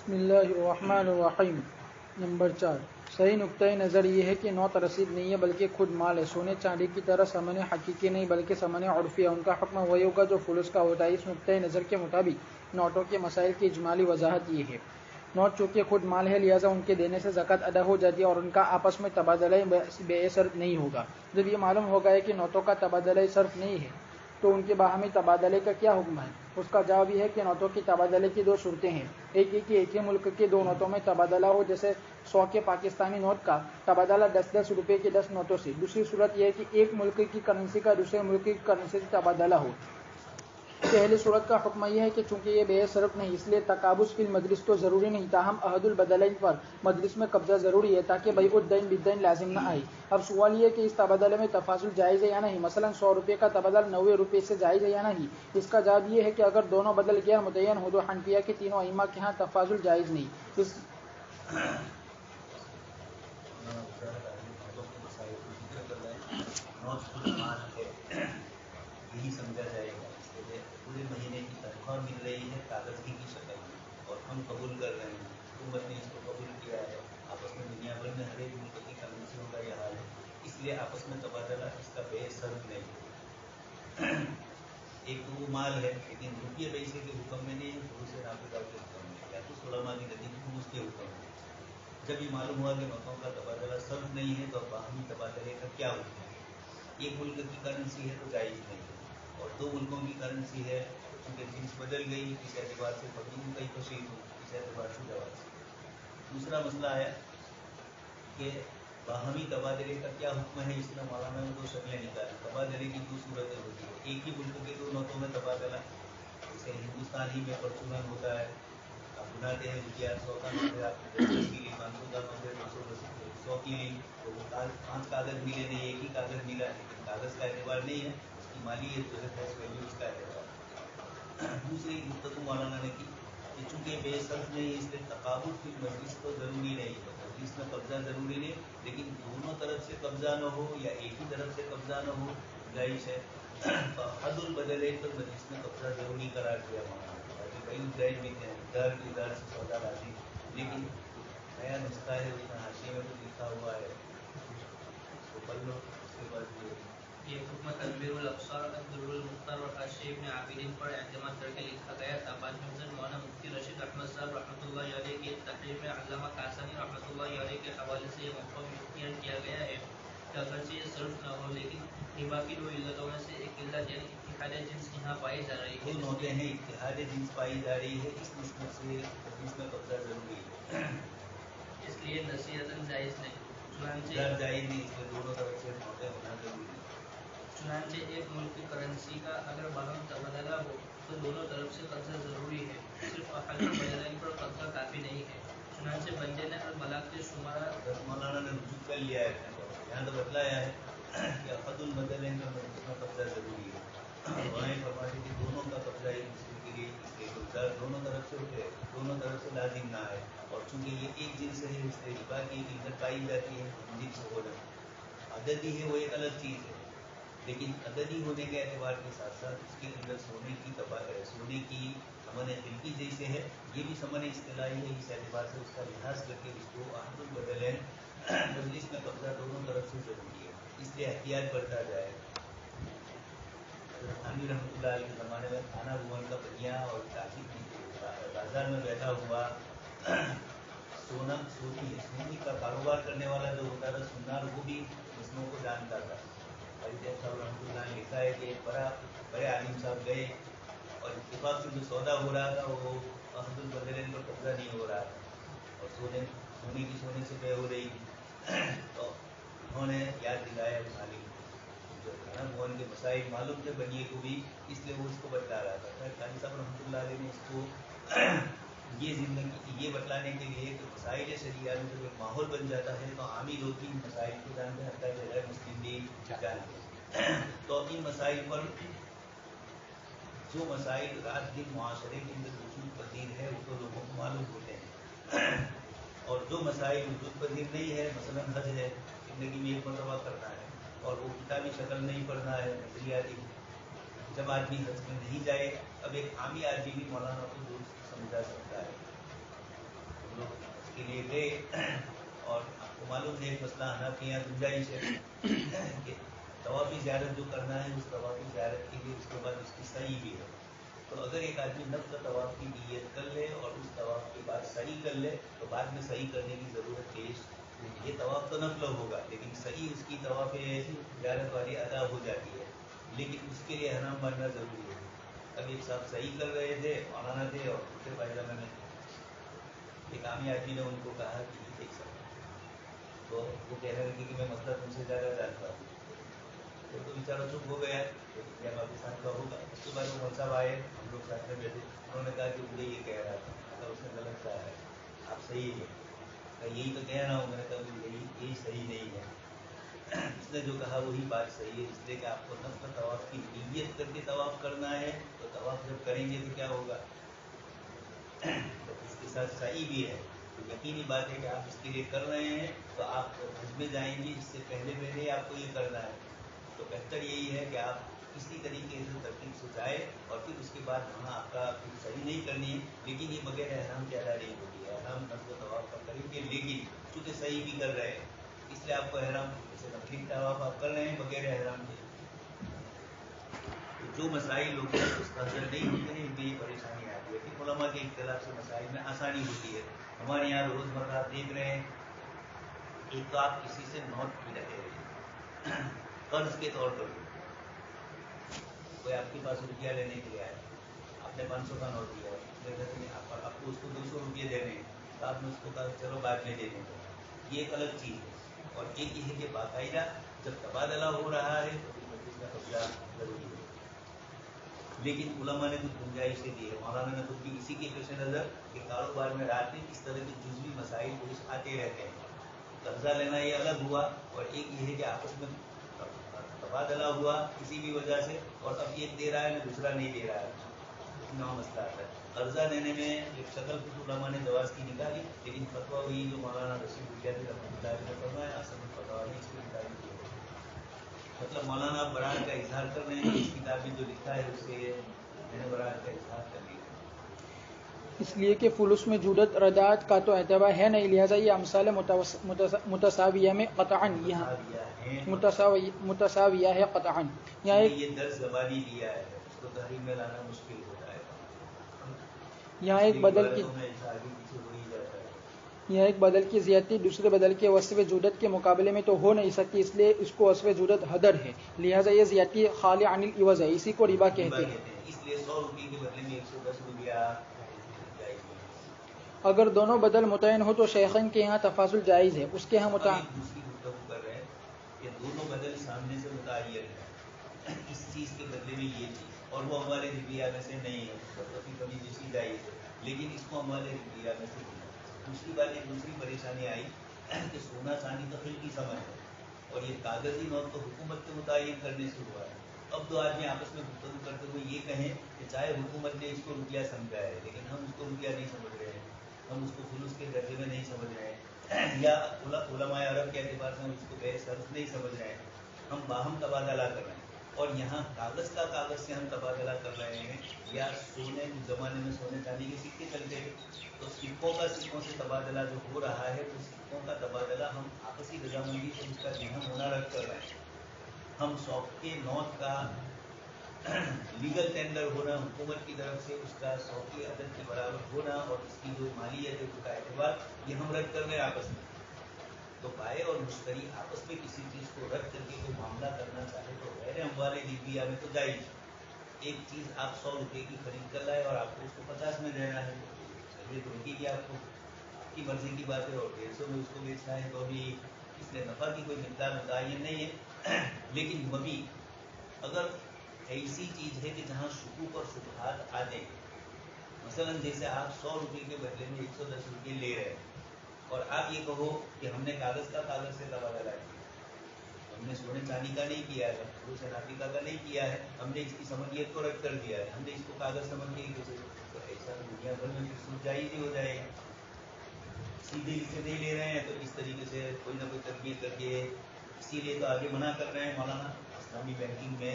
بسم اللہ الرحمن الرحیم۔ نمبر 4، صحیح نقطۂ نظر یہ ہے کہ نوٹ رسید نہیں ہے بلکہ خود مال ہے۔ سونے چاندی کی طرح ثمن حقیقی نہیں بلکہ ثمن عرفی ہے، ان کا حکم وہی ہوگا جو فلوس کا ہوتا ہے۔ اس نقطۂ نظر کے مطابق نوٹوں کے مسائل کی اجمالی وضاحت یہ ہے: نوٹ چونکہ خود مال ہے لہٰذا ان کے دینے سے زکوٰۃ ادا ہو جاتی ہے اور ان کا آپس میں تبادلہ بے صرف نہیں ہوگا۔ جب یہ معلوم ہو گیا کہ نوٹوں کا تبادلہ صرف نہیں ہے تو ان کے باہمی تبادلے کا کیا حکم ہے؟ اس کا جواب یہ ہے کہ نوٹوں کی تبادلے کی دو صورتیں ہیں: ایک ہی ملک کے دو نوٹوں میں تبادلہ ہو، جیسے 100 کے پاکستانی نوٹ کا تبادلہ 10 روپے کے 10 نوٹوں سے۔ دوسری صورت یہ ہے کہ ایک ملک کی کرنسی کا دوسرے ملک کی کرنسی سے تبادلہ ہو۔ پہلی صورت کا حکم یہ ہے کہ چونکہ یہ بے صرف نہیں اس لیے تقابض فی المجلس تو ضروری نہیں، تاہم عہد البدلین پر مجلس میں قبضہ ضروری ہے تاکہ بیع الدین بالدین لازم نہ آئے۔ اب سوال یہ ہے کہ اس تبادلے میں تفاضل جائز ہے یا نہیں؟ مثلا 100 روپے کا تبادلہ 90 روپے سے جائز ہے یا نہیں؟ اس کا جواب یہ ہے کہ اگر دونوں بدل غیر متعین ہو تو حنفیہ کے تینوں ائمہ کے ہاں تفاضل جائز نہیں۔ اس یہی سمجھا جائے گا، اس لیے پورے مہینے کی تنخواہ مل رہی ہے کاغذی کی شکل میں اور ہم قبول کر رہے ہیں، حکومت نے اس کو قبول کیا ہے۔ آپس میں دنیا بھر میں ہر ایک ملک کی کرنسیوں کا یہ حال ہے، اس لیے آپس میں تبادلہ اس کا بے صرف نہیں ہے۔ ایک تو وہ مال ہے، لیکن روپیے پیسے کے حکم میں نہیں، فروس نافذہ کے حکم میں، یا تو علماء کی ندی فروس کے حکم میں۔ جب یہ معلوم ہوا کہ نوٹوں کا تبادلہ صرف نہیں ہے تو باہمی تبادلے کا کیا حکم ہے؟ ایک ملک کی کرنسی ہے تو جائز نہیں ہے، اور دو ملکوں کی کرنسی ہے کیونکہ جنس بدل گئی، اس اعتبار سے فقیر کئی تشریح ہو، اس اعتبار سے جواز۔ دوسرا مسئلہ آیا کہ باہمی تبادلے کا کیا حکم ہے؟ اس میں مولانا نے دو شکلیں نکالی۔ تبادلے کی دو صورتیں ہوتی ہیں: ایک ہی ملک کے دو نوٹوں میں تبادلہ، جیسے ہندوستان ہی میں پرچلن ہوتا ہے، آپ بناتے ہیں روپیہ 100 کا نوٹ ہے، آپ نے 10 کی لی، 500 کا نوٹ ہے 100 کی لی، تو وہ 5 کاغذ ملے نہیں، ایک ہی کاغذ ملا، لیکن کاغذ کا اعتبار نہیں ہے، اس کی مالیت جو ہے فیس ویلیو اس کا اعتبار ہے۔ دوسری گفتگو مولانا نے کی کہ چونکہ بے صرف نہیں اس لیے تقابض فی المجلس تو ضروری نہیں ہے، مجلس میں قبضہ ضروری نہیں، لیکن دونوں طرف سے قبضہ نہ ہو یا ایک ہی طرف سے قبضہ نہ ہو گنجائش ہے۔ تو حد البدلین پر مجلس میں قبضہ ضروری قرار دیا مولانا نے، تاکہ بھائی الدین بھی ہیں، ادھر کی ادھر سے سودا لازم، لیکن نیا نسخہ ہے، اس میں حاشیے میں کچھ لکھا ہوا ہے، اس کو پڑھ لو، اس کے بعد یہ حکم تدبیر الابصار الدر المختار اور حاشیہ ابن عابدین پر اعتماد کر کے لکھا گیا تھا۔ بعد میں مولانا مفتی رشید احمد صاحب رحمۃ اللہ علیہ کی تحریر میں علامہ کاسانی رحمۃ اللہ علیہ کے حوالے سے یہ مفہوم اختیار کیا گیا ہے کہ اگرچہ یہ صرف نہ ہو لیکن ربا کی دو علتوں میں سے ایک علت یعنی اتحاد جنس یہاں پائی جا رہی ہے۔ دو نوٹیں ہیں، اتحاد جنس پائی جا رہی ہے، اس نسبت سے مجلس میں قبضہ ضروری ہے، اس لیے نصیحتاً جائز نہیں۔ چنانچہ جائز نہیں، اس لیے دونوں طرف سے نوٹیں ہونا ضروری ہے۔ چنانچہ ایک ملک کی کرنسی کا اگر باہم تبادلہ ہو تو دونوں طرف سے قبضہ ضروری ہے، صرف احد البدلین پر قبضہ کافی نہیں ہے۔ چنانچہ بندے نے البلاغ کے شمارہ مولانا نے رجوع کر لیا ہے اپنے طور پر، یہاں تو بتلایا ہے کہ احد البدلین پر مجلس میں قبضہ ضروری ہے، وہاں فرماتے کہ دونوں کا قبضہ ایک دوسرے کے لیے، اس لیے قبضہ دونوں طرف سے ہوتے، دونوں طرف سے لازم نہ آئے، اور چونکہ یہ ایک جنس ہے اس لیے ربا کی ایک علت پائی جاتی ہے، جنس ہونا عددی ہے وہ ایک الگ چیز ہے، لیکن عددی ہونے کے اعتبار کے ساتھ ساتھ اس کے اندر سونے کی ثمن خلقی جیسے ہے، یہ بھی ثمن اصطلاحی ہے، اس اعتبار سے اس کا لحاظ کر کے اس کو عہد البدلین مجلس میں قبضہ دونوں طرف سے ضروری ہے، اس لیے احتیاط برتا جائے۔ حضرت رحمۃ اللہ علیہ کے زمانے میں کھانا بھون کا بنیا اور بازار میں بیٹھا ہوا سونی کا کاروبار کرنے والا جو ہوتا تھا سنار، وہ بھی مسلموں کو جانتا تھا۔ صاحب رحمۃ اللہ نے لکھا ہے کہ ایک بڑے عالم صاحب گئے اور اتفاق سے جو سودا ہو رہا تھا وہ عہد البدلین پر قبضہ نہیں ہو رہا تھا اور سونے سے بے ہو رہی تھی، تو انہوں نے یاد دلایا اس عالم کو، جو کھانا بھون کے مسائل معلوم تھے بنیے کو بھی، اس لیے وہ اس کو بتلا رہا تھا۔ خالی صاحب رحمۃ اللہ علیہ نے اس کو یہ بتلانے کے لیے کہ مسائل شریعہ میں جب ایک ماحول بن جاتا ہے تو عامی لوگ بھی ان مسائل کو جانتے ہیں، حتیٰ کہ غیر مسلم بھی جانتے ہیں، تو ان مسائل پر جو مسائل رات دن معاشرے کے اندر وجود پذیر ہے وہ تو لوگوں کو معلوم ہوتے ہیں، اور جو مسائل وجود پذیر نہیں ہے، مثلا حج ہے، زندگی میں ایک مرتبہ کرنا ہے اور وہ کتابی شکل نہیں پڑھنا ہے، نظریاتی، جب آدمی حج میں نہیں جائے، اب ایک عامی آدمی بھی مولانا کو درست سمجھا سکتا ہے، हम लोग उसके लिए गए और आपको मालूम है एक मसला हनाफी यहाँ गुंजाइश है कि तवाफ़ी ज़ियारत जो करना है उस तवाफ़ी ज़ियारत के लिए उसके बाद उसकी सही भी है। तो अगर एक आदमी नफ्ल तवाफ़ की नीयत कर ले और उस तवाफ़ के बाद सही कर ले तो बाद में सही करने की ज़रूरत पेश नहीं। ये तवाफ़ तो नफ्ल होगा लेकिन सही उसकी तवाफ़ ज़ियारत वाली अदा हो जाती है, लेकिन उसके लिए हराम मानना ज़रूरी है। अब एक साहब सही कर रहे थे, मौलाना थे, और उसके पायजामे में एक आमी आदमी ने उनको कहा कि देख सकते, तो वो कह रहे थे कि मैं मतलब तुमसे ज़्यादा जानता हूँ। तो बेचारा चुप हो गया, तो क्या पाकिस्तान का होगा। उसके बाद वो मौलवी साहब आए, हम लोग साथ में बैठे, उन्होंने कहा कि मुझे ये कह रहा था, मतलब उसने गलत कहा है, आप सही है। यही तो कह रहा हूँ, मैंने कहा यही सही नहीं है। इसने जो कहा वही बात सही है, इसलिए कि आपको नफ्ल तवाफ़ की नीयत करके तवाफ़ करना है, तो तवाफ़ जब करेंगे तो क्या होगा, तो इसके साथ सही भी है। तो यकीनी बात है कि आप इसके लिए कर रहे हैं तो आप हज में जाएंगे, इससे पहले आपको ये करना है। तो बेहतर यही है कि आप किसी तरीके से तरतीब से जाए और फिर उसके बाद वहाँ आपका कुछ सही नहीं करनी है, लेकिन ये बगैर एहराम के अदा नहीं होती है। एहराम नफ्ल तवाफ़ का करेंगे, लेकिन चूँकि सही भी कर रहे हैं इसलिए आपको एहराम जैसे नफली तवाफ़ आप कर रहे हैं बगैर एहराम के। तो जो मसाइल लोगों को मुस्तहज़र नहीं होते हैं इनकी ये परेशानी आती है कि उलमा के इख्तिलाफ से मसाइल में आसानी होती है। हमारे यहाँ रोज़मर्रा आप देख रहे हैं, एक तो आप किसी से नोट भी रखे रहे कर्ज के तौर पर, कोई आपके पास रुपया लेने के लिए आया, आपने 500 का नोट दिया, आपको उसको 200 रुपये देने हैं, तो आपने उसको कहा चलो बाद में दे देंगे, ये एक अलग चीज़ है। और एक ये है कि बाकायदा जब तबादला हो रहा है तो फिर मजलिस का कब्जा जरूरी है, लेकिन उलमा ने कुछ गुंजाइशें दी है। मौलाना ने खुद भी इसी के पेश नज़र कि कारोबार में रात में इस तरह के जुज़वी मसाइल पेश आते रहते हैं। कर्जा लेना ये अलग हुआ, और एक ये है कि आपस में तबादला हुआ किसी भी वजह से, और अब एक दे रहा है ना दूसरा नहीं दे रहा है, नवा मसला आता है। कर्जा लेने में एक शक्ल कुछ उलमा ने जवाज़ की निकाली, लेकिन फतवा वही जो मौलाना रशीद बुनियादी रहमतुल्लाह ने फरमाया, असल फतवा ने इसको निकाली की है। मतलब मौलाना बरात का इजहार कर रहे हैं, इस किताब में जो लिखा है उससे मैंने बरात का इजहार कर लिया, इसलिए कि फुलूस में जुदत रदात का तो एतबार है नहीं, लिहाजा ये अमसाल मुतसाविया में क़तअन यहाँ मुतसाविया है क़तअन। यहाँ ये दर्ज ज़बानी लिया है, उसको तहरीर में लाना मुश्किल होता है। यहाँ एक बदल की ज़ियादती दूसरे बदल के वस्फ़ जुदत के मुकाबले में तो हो नहीं सकती, इसलिए इसको वस्फ़ जुदत हदर है, लिहाजा ये ज़ियादती खाली अनिल इवज़ है, इसी को रिबा कहते हैं। इसलिए 100 रुपये के बदले में 110 रुपया। अगर दोनों बदल मुतयन हो तो शेखन के यहाँ तफाजुल जायज़ है, उसके यहाँ दूसरी गुफ्तगू कर रहे हैं कि दोनों बदल सामने से मुतय्यन है, इस चीज़ के बदले में ये चीज़, और वो हमारे रिबिया में से नहीं है, कभी दूसरी जायज़ है, लेकिन इसको हमारे रिबिया में से नहीं। दूसरी बात, एक दूसरी परेशानी आई कि सोना चांदी तो फिर की समझ है, और ये कागज़ी नोट तो हुकूमत के मुतय्यन करने से हुआ है। अब दो आदमी आपस में गुफ्तगू करते हुए ये कहें कि चाहे हुकूमत ने इसको रुपया समझा है, लेकिन हम उसको रुपया नहीं समझ रहे हैं, हम उसको फुलूस के दर्जे में नहीं समझ रहे हैं, या उलमाए अरब के एतबार से हम उसको बेसर्फ नहीं समझ रहे हैं, हम बाहम तबादला कर रहे हैं, और यहाँ कागज़ का कागज़ से हम तबादला कर रहे हैं, या सोने ज़माने में सोने चांदी के सिक्के चलते हैं, तो सिक्कों का सिक्कों से तबादला जो हो रहा है, तो सिक्कों का तबादला हम आपसी रजामंदी से उसका जिहन होना रद्द कर रहे हैं। हम सौंप के नोट का लीगल टेंडर होना, हुकूमत की तरफ से उसका 100 की अदद के बराबर होना, और उसकी जो मालियत है उसका एतबार, ये हम रद्द कर रहे हैं आपस में। तो बाय और मुश्तरी आपस में किसी चीज़ को रद्द करके कोई मामला करना चाहे तो गैर अमवाले लिबिया में तो जायज़। एक चीज़ आप 100 रुपये की खरीद कर लाए और आपको उसको 50 में देना है, ये तो रुकेगी आपको, आपकी मर्जी की बात है, और 150 में उसको बेचना है तो भी इसमें नफ़ा की कोई मिक़दार मुतय्यन नहीं है। लेकिन मबी अगर ऐसी चीज़ है कि जहाँ शुकूक और शुबहात आते हैं, मसलन जैसे आप 100 रुपये के बदले में 110 रुपये ले रहे हैं, और आप ये कहो कि हमने कागज़ का कागज़ से तबादला किया, हमने सोने चांदी का नहीं किया है, फुलूस नाफिका का नहीं किया है, हमने इसकी समझियत को रद्द कर दिया है, हमने इसको कागज़ समझ के ही बेचे, तो ऐसा दुनिया भर में फिर सूद जायज़ ही हो जाएगा। सीधे इससे नहीं ले रहे हैं तो इस तरीके से कोई ना कोई तदबीर करके, इसीलिए तो आगे मना कर रहे हैं मौलाना इस्लामी बैंकिंग में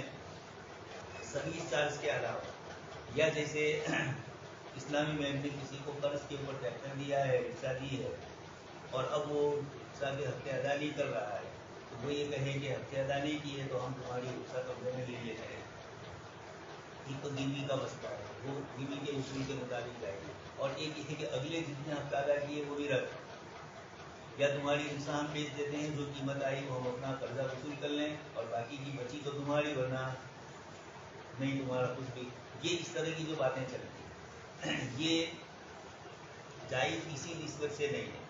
सर्विस चार्ज के अलावा, या जैसे इस्लामी बैंक ने किसी को कर्ज के ऊपर ट्रैक्टर दिया है, रिक्शा दी है, और अब वो रिक्शा के हफ्ते अदा नहीं कर रहा है, तो वो ये कहे कि हफ्ते अदा नहीं किए तो हम तुम्हारी रिक्शा कब्जे में ले लेते हैं। एक तो बीवी का मसला है, वो बीवी के उसूल के मुताबिक जाएगी, और एक ये है कि अगले जितने हफ्ता अदा किए वो भी रख, या तुम्हारी रिक्शा हम बेच देते हैं, जो कीमत आई वो हम अपना कर्जा वसूल कर लें और बाकी की बची तो तुम्हारी, वरना नहीं तुम्हारा कुछ भी। ये इस तरह की जो बातें चलती हैं ये जायज़ इसी निस्बत से नहीं है।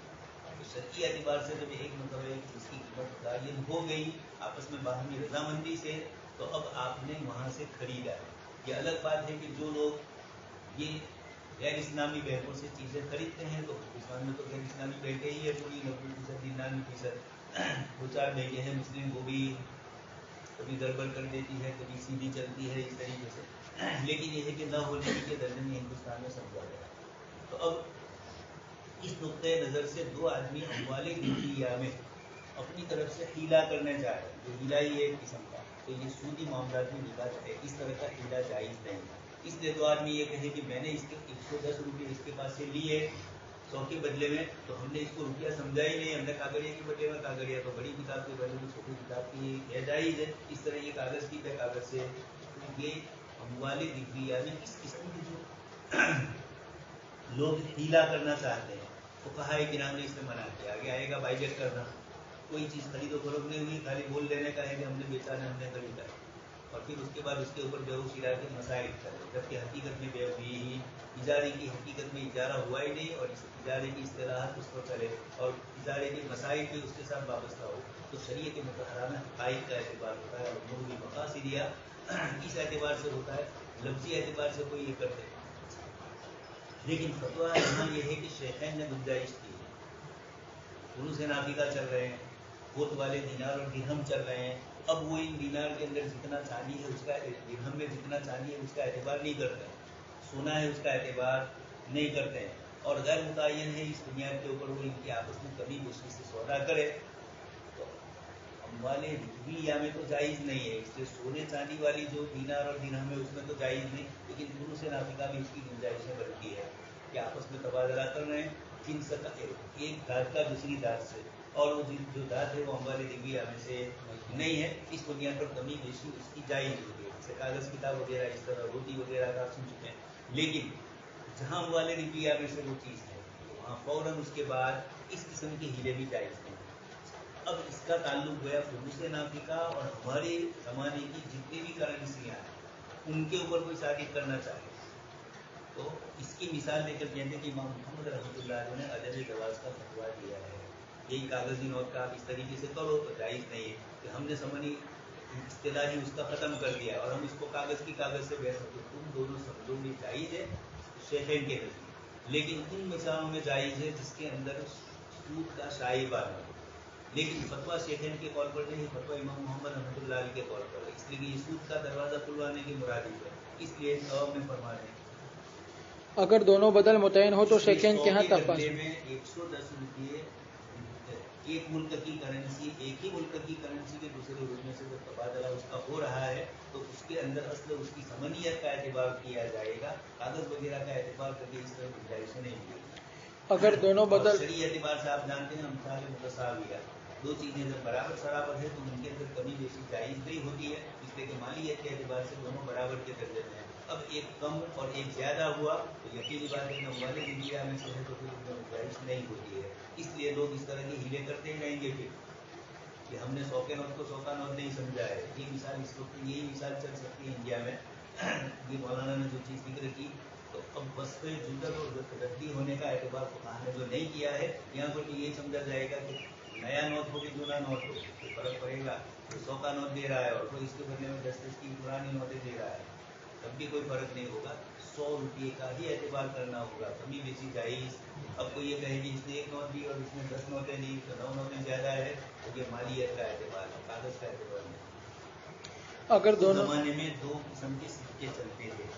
तो शरई एतबार से जब एक मतलब जिसकी कीमत मुतय्यन हो गई आपस में बाहमी रजामंदी से, तो अब आपने वहाँ से खरीदा है। ये अलग बात है कि जो लोग ये गैर इस्लामी बैंकों से चीज़ें खरीदते हैं, तो पाकिस्तान में तो गैर इस्लामी बैंकें ही है पूरी 90%, 99%। 2-4 बैंकें हैं मुस्लिम, वो भी कभी गड़बड़ कर देती है, कभी सीधी चलती है, इस तरीके से। लेकिन ये है कि न होने के दर्जे में हिंदुस्तान में समझा गया। तो अब इस नुक्ते नज़र से दो आदमी अमवाले दुनिया में अपनी तरफ से हीला करने जा रहे हैं, जो हीला ही एक किस्म का, तो ये सूदी मामला में निकाल है, इस तरह का हीला जायज़ नहीं है। इसलिए दो आदमी ये कहे कि मैंने इसके 110 रुपये इसके पास से लिए 100 के बदले में, तो हमने इसको रुपया समझा ही नहीं, हमने कागड़िया के बदले में कागड़िया, तो बड़ी किताब के बदले में छोटी किताब की यह जायज़ है। इस तरह ये कागज़ की पे कागज़ से, तो ये अमवाले दिव्या में इस किस्म के जो लोग हीला करना चाहते हैं, तो कहा है कि नाम ने इसमें मना किया। आगे आएगा बाइजेट करना, कोई चीज़ खरीदो फरोख नहीं हुई, खाली बोल देने का है कि हमने बेचा है, हमने खरीदा है, और फिर उसके बाद उसके ऊपर बेहू शिरा के मसाइल करें, जबकि हकीकत में बेहू हुई ही, इजारे की हकीकत में इजारा हुआ ही नहीं, और इस इजारे की इस्तिलाहत उस पर चले और इजारे के मसाइल भी उसके साथ वाबस्ता हो, तो शरीयत मुतहरा में हक़ाइक़ का एतबार होता है और उमूरी मक़ासिदिया इस एतबार से होता है, लफ्ज़ी एतबार से कोई ये करते हैं। लेकिन फतवा यहाँ ये है कि शेखैन ने गुंजाइश की, उरूस नाफिका चल रहे हैं, गोत वाले दीनार और दिरहम चल रहे हैं, अब वो इन दीनार के अंदर जितना चांदी है उसका, दिरहम में जितना चांदी है उसका एतबार नहीं करते हैं, सोना है उसका एतबार नहीं करते हैं, और गैर मुतय्यन है, इस बुनियाद के ऊपर वो इनकी आपस में कभी मुश्किल से सौदा करे, तो अमवाले रिया में तो जायज़ नहीं है। इसलिए सोने चांदी वाली जो दीनार और दिरहम है उसमें तो जायज़ नहीं, लेकिन उरूस नाफिका में इसकी गुंजाइशें बनती है कि आपस में तबादला कर रहे हैं जिनस का, एक धात का दूसरी धात से, और वो जो धात है वो अमवाले दिव्या में से नहीं है, इस बुनियाद पर कमी बेशी उसकी जायज़ होती है। जैसे कागज़ किताब वगैरह, इस तरह रोटी वगैरह का सुन चुके हैं। लेकिन जहाँ अमवाले दिव्या में से वो चीज़ है, वहाँ फ़ौरन उसके बाद इस किस्म के हीले भी जायज़ नहीं। अब इसका ताल्लुक गया उरूस नाफिका और हमारे ज़माने की जितनी भी करेंसियाँ हैं उनके ऊपर कोई साबित करना चाहे, तो इसकी मिसाल लेकर कहते हैं कि इमाम मोहम्मद रहमतुल्लाह अलैह ने अदब जवाज़ का फतवा दिया है, यही कागज़ी नोट का आप इस तरीके से करो तो जायज़ नहीं है कि हमने समझी इस्तिलाही उसका ख़त्म कर दिया और हम इसको कागज़ की कागज़ से बेच सकते, तुम दोनों समझो में जायज़ है शेखैन के नज़दीक, लेकिन उन मिसालों में जायज़ है जिसके अंदर सूद का शाइबा है, लेकिन फतवा शेखैन के कॉल पर नहीं, फतवा इमाम मोहम्मद रहमतुल्लाह अलैह के कॉल पर है, इसलिए कि ये सूद का दरवाज़ा खुलवाने के मुरादिफ है। इसलिए जवाब में फरमा रहे हैं अगर दोनों बदल मुतय्यन हो तो शेखैन के यहाँ बदले तपास। में 110 रुपये एक मुल्क की करेंसी, एक ही मुल्क की करेंसी के दूसरे मुल्क में से जब तबादला उसका हो रहा है तो उसके अंदर असल उसकी समनियत का एतबार किया जाएगा, कागज़ वगैरह का एतबार करके इस तरह गुंजाइश नहीं मिलेगी। अगर दोनों बदल, शरई एतबार से आप जानते हैं मिसाल मुतसाविया, दो चीज़ें जब बराबर सराबर है तो उनके अंदर कमी बेशी जायज़ नहीं होती है, इसलिए कि मालियत के एतबार से दोनों बराबर के दर्जे में हैं। अब एक कम और एक ज़्यादा हुआ तो यकीनी बात है अमवाले दिव्या में से है तो फिर उनमें गुंजाइश नहीं होती है, इसलिए लोग इस तरह के हीले करते ही रहेंगे फिर कि हमने 100 के नोट को 100 का नोट नहीं समझा है। ये मिसाल इस वक्त यही मिसाल चल सकती है इंडिया में ये मौलाना ने जो चीज़ जिक्र की, तो अब बस पे जुदत और रद्दी होने का एतबार फुक़हा ने जो नहीं किया है, यहाँ पर भी यही समझा जाएगा कि नया नोट हो कि जूना नोट हो तो फर्क पड़ेगा, तो 100 का नोट दे रहा है और कोई इसके बदले में 10 की पुरानी नोटें दे रहा है, तब भी कोई फ़र्क नहीं होगा, 100 रुपये का ही एतबार करना होगा, कभी बेची जायज़। अब कोई ये कहे कि इसने एक नोट दी और इसने 10 नोटें दी तो 9 नोटें ज़्यादा है, तो ये मालियत का एतबार है, कागज़ का एतबार नहीं। अगर उस दोनों ज़माने में दो किस्म के सिक्के चलते थे,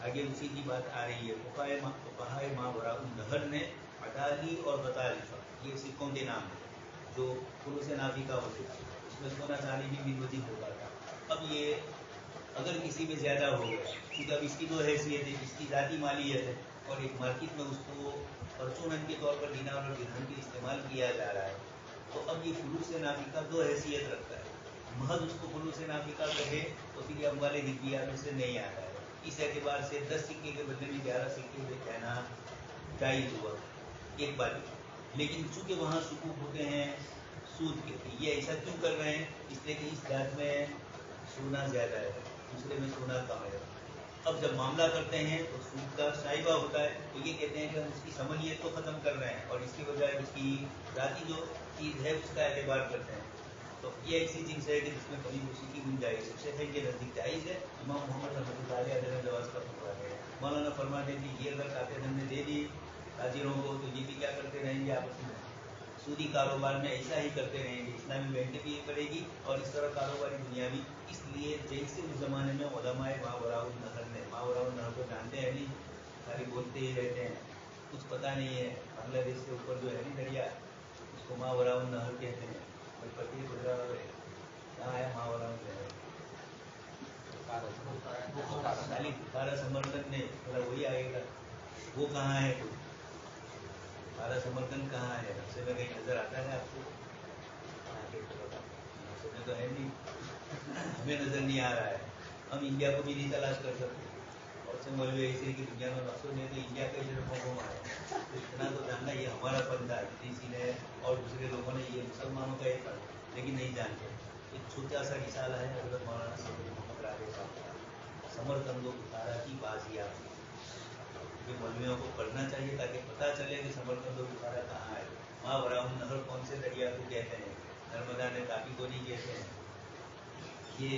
आगे उसी की बात आ रही है। फुक़हाए मावरा नहर ने अदाली और बतालिफा ये सिक्कों के नाम हैं जो उरूस नाफिका होते थे, उसमें सोना चांदी भी बिनवजी होता था। अब ये अगर किसी में ज़्यादा हो गया, क्योंकि अब इसकी दो हैसियत है, इसकी ज़ाती मालियत है, और एक मार्केट में उसको परचून के तौर पर दीनार और दिरहम के इस्तेमाल किया जा रहा है, तो अब ये फुलूस नाफिका दो हैसियत रखता है। महज उसको फुलूस नाफिका कहे तो फिर ये अम्वाल हिब्बिया में से नहीं आता है। इस एतबार से 10 सिक्के के बदले में 11 सिक्के दे कहना जायज़ हुआ, एक बात। लेकिन चूँकि वहाँ सुकूक होते हैं सूद के, तो ये ऐसा क्यों कर रहे हैं? इसलिए कि इस जात में सोना ज़्यादा है, दूसरे में सोना कम है। अब जब मामला करते हैं तो सूद का साहिबा होता है, तो ये कहते हैं कि हम उसकी समनियत को ख़त्म कर रहे हैं और इसके बजाय उसकी ज़ाती जो चीज़ है उसका एतबार करते हैं। तो ये ऐसी चीज़ है कि जिसमें कभी उसी की गुंजाइश है। शेख के नज़दीक जायज़ है। इमाम मोहम्मद रहमतुल्लाह अलैह जवाज़ का फतवा है। मौलाना फरमाते हैं कि ये अगर काते धन ने दे दी ताजिरों को, तो ये भी क्या करते रहेंगे आपस में, सूदी कारोबार में ऐसा ही करते रहेंगे। इस्लामी बैंक भी ये करेगी और इस तरह कारोबारी दुनिया भी। इसलिए जैसे उस ज़माने में उलमाए मावराउन नहर ने, मावराउन नहर को जानते हैं नहीं, खाली बोलते ही रहते हैं, कुछ पता नहीं है। बांग्लादेश के ऊपर जो है नहीं दरिया, उसको मावराउन नहर कहते हैं। कोई पति गुजरा है कहाँ आया मावराउन नहर, खाली बुखारा समर्थन ने मतलब वही आएगा, वो कहाँ है? हमारा समर्थन कहाँ है? नक्शे में कहीं नजर आता है आपको? नक्शे में तो है नहीं, हमें नजर नहीं आ रहा है। हम इंडिया को भी नहीं तलाश कर सकते। और से मौलवी ऐसे कि दुनिया में नक्शों ने तो इंडिया के तरफ घुमा है, तो इतना तो जानना ये हमारा फंदा है। किसी ने और दूसरे लोगों ने ये मुसलमानों का एक फंदा, लेकिन नहीं जानते। एक छोटा सा रिसाला है हज़रत मौलाना सैयद मोहम्मद रागे साहब का, समरकंदो बुखारा की बाजिया। ये मौलवियों को पढ़ना चाहिए ताकि पता चले कि समरकंद और बुखारा कहाँ है। मावराउन नहर कौन से दरिया को कहते हैं? नर्मदा ने तापी को नहीं कहते हैं। ये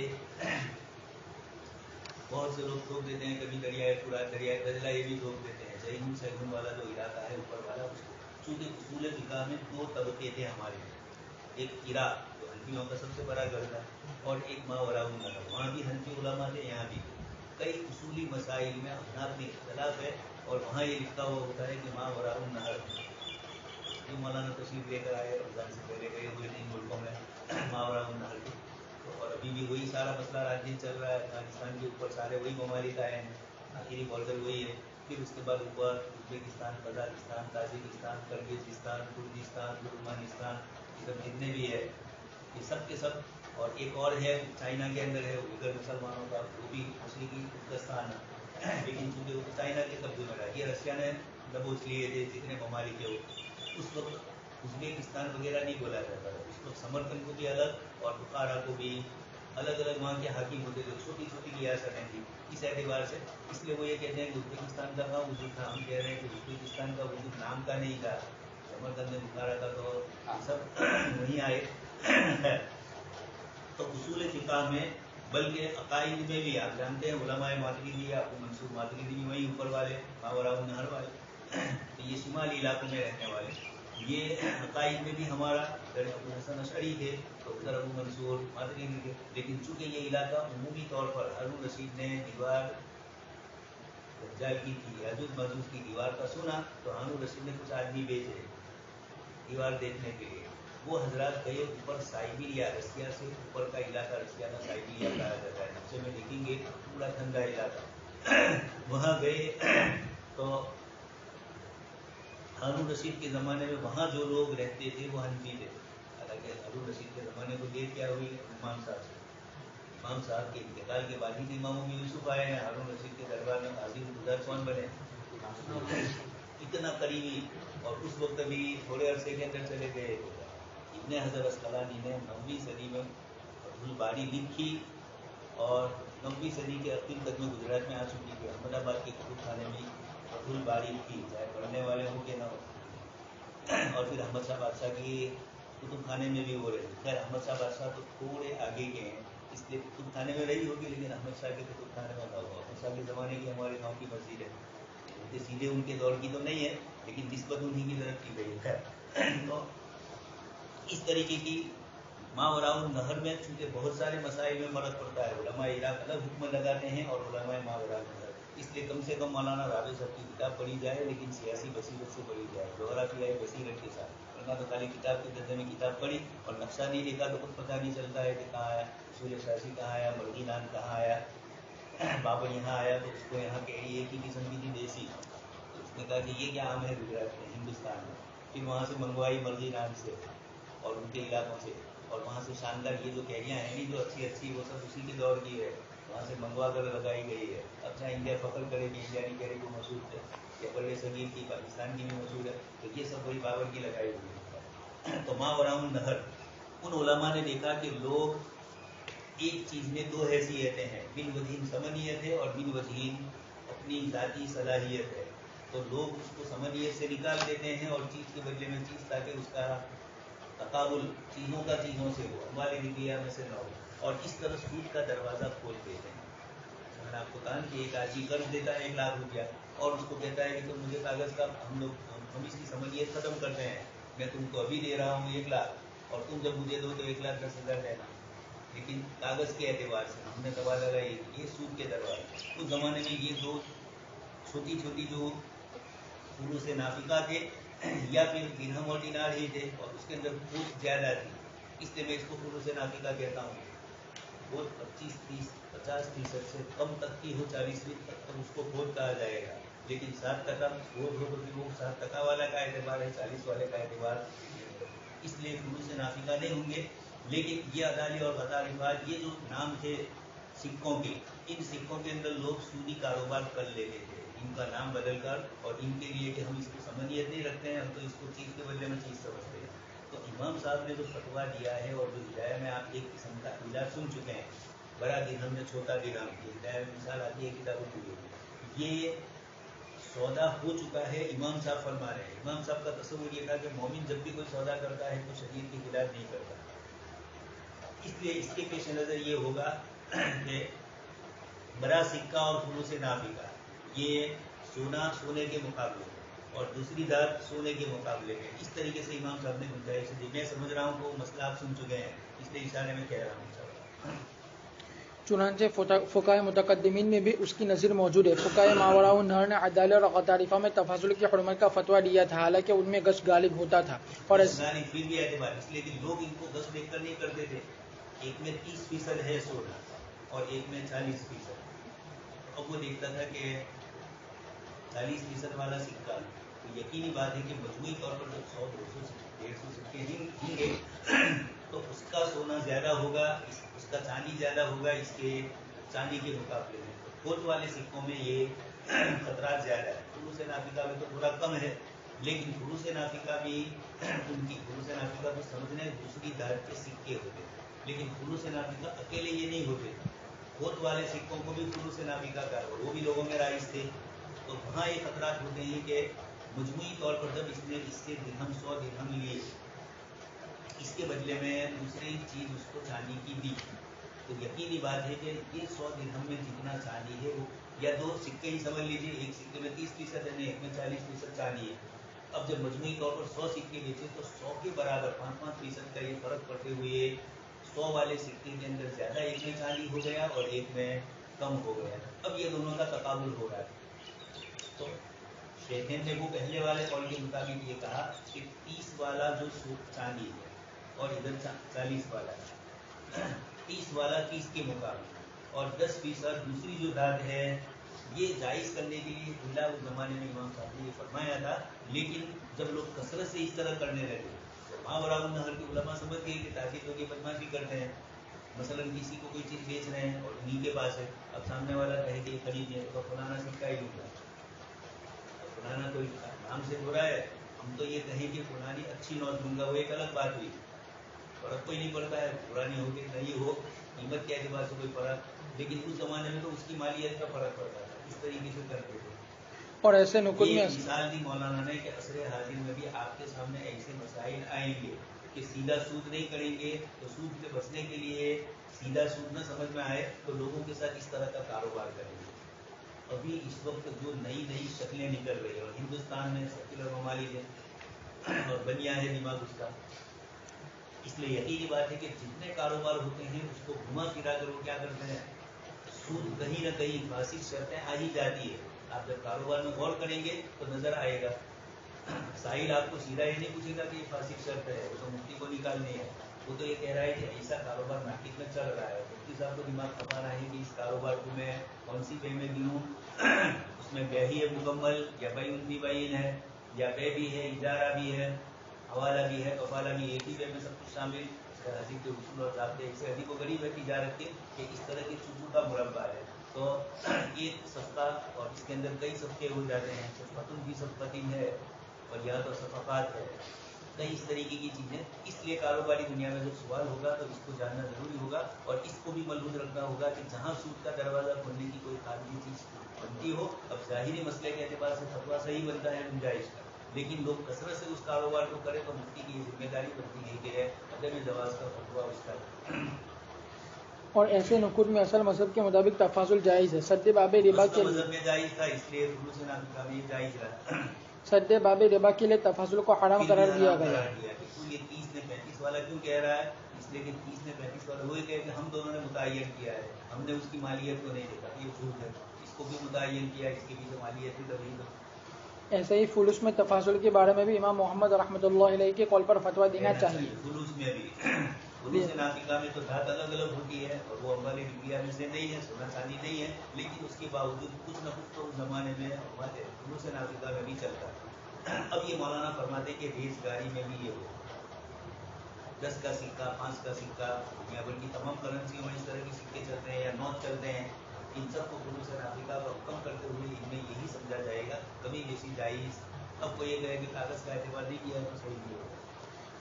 बहुत से लोग ठोक देते हैं, कभी दरियाए फुरात, दरियाए दजला ये भी ठोक देते हैं। जैन सैगुन वाला जो इलाका है ऊपर वाला, उसको चूँकि उसूल फिक़ह में दो तबके थे हमारे, एक इराक जो हनफियों का सबसे बड़ा घर था, और एक मावराउन नहर, वहाँ भी हनफी उलमा थे, यहाँ भी। कई उसूली मसाइल में अपना इख्तलाफ है, और वहाँ ये लिखा हुआ होता है कि मावराउन नहर। ये मौलाना तशरीफ लेकर आए रमज़ान से पहले गए हुए थे इन मुल्कों में मावराउन नहर के, तो और अभी भी वही सारा मसला रात दिन चल रहा है। अफगानिस्तान के ऊपर सारे वही ममालिक आए हैं, आखिरी बॉर्डर वही है। फिर उसके बाद ऊपर Uzbekistan, Kazakhstan, Tajikistan, Kyrgyzstan, Kurdistan, Turkmenistan, ये सब जितने भी है ये सब के सब। और एक और है चाइना के अंदर है उधर मुसलमानों का, वो भी मुस्लिम तुर्कस्तान है, लेकिन चूँकि वो चाइना के कब्जे में रहा, ये रशिया ने दबोच लिए थे जितने ममालिक है वो। उस वक्त उज़्बेकिस्तान वगैरह नहीं बोला जाता था, उस वक्त समरकंद को भी अलग और बुखारा को भी अलग अलग वहाँ के हाकिम होते थे, छोटी छोटी रियासतें थी इस एतबार से। इसलिए वो ये कहते हैं कि उज़्बेकिस्तान का कहाँ वजूद था, हम कह रहे हैं कि उज़्बेकिस्तान का वजूद नाम का नहीं था, समरकंद बुखारा का तो सब वहीं आए। तो उसूल फ़िक़ह में, बल्कि अकाइद में भी आप जानते हैं उलमाए मातरीदी, अबू मंसूर मातरीदी भी वहीं ऊपर वाले मावराउन नहर वाले, तो ये शुमाली इलाकों में रहने वाले, ये अकाइद में भी हमारा अबू हसन अशअरी थे, तो उधर अबू मंसूर मातरीदी थे। लेकिन चूँकि ये इलाका उमूमी तौर पर हारून रशीद ने दीवार दज्जाल की थी, याजूज माजूज की दीवार का सुना, तो हारून रशीद ने कुछ आदमी भेजे दीवार देखने के लिए। वो हजरात गए ऊपर साइबेरिया, रसिया से ऊपर का इलाका, रसिया का साइबेरिया कहा जाता है, नक्शे में देखेंगे पूरा ठंडा इलाका। वहाँ गए तो हारून रशीद के ज़माने में वहाँ जो लोग रहते थे वो हनफी थे। हालांकि हारून रशीद के ज़माने को देर क्या हुई इमाम साहब से, इमाम साहब के इंतकाल के बाद ही इमाम यूसुफ आए हैं, हारून रशीद के दरबार में काज़ी गुज़ार कौन बने, इतना करीबी। और उस वक्त भी थोड़े अरसे के अंदर चले गए। इब्ने हज़र अस्क़लानी ने 9वीं सदी में फतहुल बारी लिखी, और 9वीं सदी के आखिर तक में गुजरात में आ चुकी थी। अहमदाबाद के कुतुब खाने में फतहुल बारी थी, चाहे पढ़ने वाले हो के ना हो। और फिर अहमद शाह बादशाह के कुतुब खाने में भी हो रही। खैर अहमद शाह बादशाह तो थोड़े आगे के हैं, इसलिए कुतुब खाने में रही होगी, लेकिन अहमद शाह के कुतुब खाने में ना हुआ। अहमद शाह के ज़माने की हमारे गाँव की मस्जिद है, तो सीधे उनके दौर की तो नहीं है, लेकिन निस्बत उन्हीं की तरफ की गई है। तो इस तरीके की मावराउन नहर में चूँकि बहुत सारे मसाइल में फ़र्क पड़ता है, उलमाए इराक अलग हुक्म लगाते हैं और उलमाए मावराउन नहर, इसलिए कम से कम मौलाना राबे साहब की किताब पढ़ी जाए, लेकिन सियासी बसीरत से पढ़ी जाए, जोग्राफियाई बसीरत के साथ। वरना तो खाली किताब के दर्जे में किताब पढ़ी और नक्शा नहीं देखा तो कुछ पता नहीं चलता है कि कहाँ आया सूर्य शासी, कहाँ आया मर्गिनान, कहाँ आया बाबर, यहाँ आया तो उसको यहाँ के एक ही किस्म की थी देसी। तो उसने कहा कि ये क्या आम है गुजरात में, हिंदुस्तान में। फिर वहाँ से मंगवाई मर्जी नाम से और उनके इलाकों से, और वहाँ से शानदार ये जो कैरियाँ हैं नहीं जो अच्छी अच्छी, वो सब उसी के दौर की है, वहाँ से मंगवा कर लगाई गई है। अच्छा इंडिया फखर करे कि इंडियानी कैरी को मशहूर है, या बड़े सगीर की पाकिस्तान की भी मशहूर है, तो ये सब वही बाबर की लगाई हुई है। तो माँ वराउन नहर, उन उलमा ने देखा कि लोग एक चीज़ में दो हैसियतें हैं, बिन वजीन समनियत है और बिन वजीन अपनी ज़ाती सलाहियत है। तो लोग उसको समनियत से निकाल देते हैं और चीज़ के बदले में चीज़, ताकि उसका तकाबुल चीज़ों का चीज़ों से हो, हमारे निकिया में से न हो, और इस तरह सूद का दरवाज़ा खोल देते हैं। मैंने आपको कहा कि एक आदमी कर्ज देता है 1 लाख रुपया और उसको कहता है कि तुम मुझे कागज़ का हम इसकी समनियत ख़त्म करते हैं, मैं तुमको अभी दे रहा हूँ 1 लाख और तुम जब मुझे दो तो 1,10,000 देना, लेकिन कागज़ के एतबार से हमने तबादला लगाई, ये सूद के दरवाजे। उस ज़माने में ये दो छोटी छोटी जो शुरू से नाफिका थे या फिर दिरहम और दिनार ही थे, और उसके अंदर खूब ज़्यादा थी, इसलिए मैं इसको शुरू से नाफिका कहता हूँ। वो 25-30-50% से कम तक की हो, 40% तक, तो उसको खोद कहा जाएगा। लेकिन 7% खोद हो तो फिर वो 7% वाला का एतबार है, 40 वाले का एतबार, इसलिए शुरू से नाफिका नहीं होंगे। लेकिन ये अदाली और बदारिफात, ये जो नाम थे सिक्कों के, इन सिक्कों के अंदर लोग सूदी कारोबार कर लेते थे, इनका नाम बदल कर, और इनके लिए कि हम इसको समनियत नहीं रखते हैं, हम तो इसको चीज़ के बदले में चीज़ समझते हैं। तो इमाम साहब ने जो फतवा दिया है और जो हिदाया में आप एक किस्म का इलाज सुन चुके हैं, बड़ा दिरहम में छोटा दिरहम, ये हिदाया में मिसाल आती है किताबों की, ये सौदा हो चुका है। इमाम साहब फरमा रहे हैं, इमाम साहब का तस्वुर ये था कि मोमिन जब भी कोई सौदा करता है तो शरीयत के खिलाफ नहीं करता, इसलिए इसके पेश नज़र ये होगा कि बड़ा सिक्का और फुलूस नाफिका, ये सोना सोने के मुकाबले और दूसरी धात सोने के मुकाबले में, इस तरीके से इमाम साहब ने गुंजाइश दी। मैं समझ रहा हूँ वो मसला आप सुन चुके हैं, इसलिए इशारे में कह रहा हूँ। चुनांचे फ़ुक़हा मुतक़द्दिमीन में भी उसकी नज़ीर मौजूद है। फ़ुक़हा मावराउन नहर ने अदाल और गतारिफा में तफाजुल की हुर्मत का फतवा दिया था, हालांकि उनमें गश गालिब होता था। और फिर भी एतबार इसलिए कि लोग इनको गश देखकर नहीं करते थे। एक में 30% है सोना और एक में 40%। अब वो देखता था कि 40% वाला सिक्का, तो यकीनी बात है कि मजमूई तौर पर जब 100, 200, 150 सिक्के होंगे तो उसका सोना ज़्यादा होगा, उसका चांदी ज़्यादा होगा इसके चांदी के मुकाबले में। तो खोट वाले सिक्कों में ये खतरा ज़्यादा है। फुलूस नाफिका में तो थोड़ा कम है, लेकिन फुलूस नाफिका भी उनकी फुलूस नाफिका को समझने दूसरी धात के सिक्के होते, लेकिन फुलूस नाफिका अकेले ये नहीं होते, खोट वाले सिक्कों को भी फुलूस नाफिका का, वो भी लोगों में राइज थे। तो वहाँ ये खतरात होते हैं कि मजमूई तौर पर जब इसने इससे दिरहम 100 दिरहम लिए, इसके बदले में दूसरी चीज़ उसको चांदी की दी, तो यकीनी बात है कि ये 100 दिरहम में जितना चांदी है वो, या दो सिक्के ही समझ लीजिए, एक सिक्के में 30% है, एक में 40% चांदी है। अब जब मजमूई तौर पर 100 सिक्के बेचे तो 100 के बराबर 5-5% का ये फर्क पड़ते हुए 100 वाले सिक्के के अंदर ज़्यादा एक में चांदी हो गया और एक में कम हो गया। अब ये दोनों का तकाबुल हो रहा है। तो शेखैन ने वो पहले वाले कौल के मुताबिक ये कहा कि 30 वाला जो चांदी है और इधर 40 वाला है, 30 वाला 30 के मुकाबले और 10% दूसरी जो धात है, ये जायज़ करने के लिए खुला उस ज़माने में इमाम साहब ने ये फरमाया था। लेकिन जब लोग कसरत से इस तरह करने लगे तो माँ बराबर नहर के उलमा समझ गए कि ताकि लोग ये बदमाशी करते हैं। मसलन किसी को कोई चीज़ बेच रहे हैं और उन्हीं के पास है, अब सामने वाला कहे कि खरीदिए तो फलाना सिक्का ही लूँगा, फलाना कोई नाम से हो रहा है, हम तो ये कहें कि पुरानी अच्छी नोट लूँगा, वो एक अलग बात हुई, फर्क कोई नहीं पड़ता है, पुरानी हो कि नहीं हो, कीमत के एतबार से कोई फर्क, लेकिन उस ज़माने में तो उसकी मालियत का फ़र्क पड़ता था, इस तरीके से करते थे। और ऐसे नुकुत में मिसाल दी मौलाना ने कि असरे हाजिर में भी आपके सामने ऐसे मसाइल आएंगे कि सीधा सूद नहीं करेंगे, तो सूद से बचने के लिए सीधा सूद न समझ में आए तो लोगों के साथ इस तरह का कारोबार करेंगे। अभी इस वक्त जो नई नई शक्लें निकल रही है और हिंदुस्तान में सेक्युलर ममालिक है और बनिया है दिमाग उसका, इसलिए यकीनी बात है कि जितने कारोबार होते हैं उसको घुमा फिरा कर वो क्या करते हैं, सूद कहीं ना कहीं फासिद शर्तें आ ही जाती है। आप जब कारोबार में गौर करेंगे तो नजर आएगा। साहिल आपको सीधा ये नहीं पूछेगा कि ये फासिद शर्त है, वो तो मुफ्ती को निकालनी है, वो तो ये कह रहा है कि ऐसा कारोबार मार्केट में चल रहा है, मुफ्ती साहब को दिमाग खपा रहा है कि इस कारोबार को मैं कौन सी पे में गिनूँ, उसमें बे ही है मुकम्मल या बैन भी बैन है या बे भी है, इजारा भी है, हवाला भी है, कफाला भी, एक ही बे में सब कुछ शामिल। हजीब के उसूल और ज़ाब्ते इससे अधिक गरीब है तिजारत के कि इस तरह के चूचू का मुरब्बा है। तो एक सफ़ा और इसके अंदर कई सफ़े हो जाते हैं, सफ़तुन भी सफ़तिन है और यह तो सफ़ात है, कई इस तरीके की चीज़ें। इसलिए कारोबारी दुनिया में जब सवाल होगा तो इसको जानना ज़रूरी होगा और इसको भी मलहूज रखना होगा कि जहाँ सूद का दरवाज़ा खोलने की कोई कानूनी चीज़ बनती हो। अब ज़ाहिरी मसले के एतबार से फतवा सही बनता है गुंजाइश का, लेकिन लोग कसरत से उस कारोबार को करें तो मुफ्ती की जिम्मेदारी बनती है कि अदम जवाज़ का फतवा उसका। और ऐसे नुकुर में असल मजहब के मुताबिक तफाजुल जायज़ है। सद्दे बाबे रिबा के लिए मजहब में जायज़ था, इसलिए शुरू से नाफिका में जायज़ रहा। सद्दे बाबे रिबा के लिए तफाजुल को हराम करार दिया गया। तो ये 30 ने 35 वाला क्यों कह रहा है? इसलिए कि 30 ने 35 वाला वही कहे कि हम दोनों ने मुतय्यन किया है, हमने उसकी मालियत को नहीं देखा, ये झूठ है। इसको भी मुतय्यन किया, इसके भी मालियत थी तभी तो। ऐसे ही फुलूस में तफाजुल के बारे में भी इमाम मोहम्मद रहमतुल्लाह अलैह के कौल पर फतवा देना चाहिए। फुलूस में भी फुलूस नाफिका में तो धात अलग अलग होती है और वो अम्बाली रुपया में से नहीं है, सोना चांदी नहीं है, लेकिन उसके बावजूद कुछ न कुछ तो उस जमाने में हमारे फुलूस नाफिका में भी चलता है। अब ये मौलाना फरमाते कि बेजगारी में भी ये हो, 10 का सिक्का, 5 का सिक्का या बल्कि तमाम करेंसी में इस तरह के सिक्के चलते हैं या नोट चलते हैं, इन सबको फुलूस नाफिका को कम करते हुए इनमें यही समझा जाएगा कभी बेसी जायज़। अब कोई ये कहे कि कागज़ का एतबार नहीं किया तो सही नहीं होगा।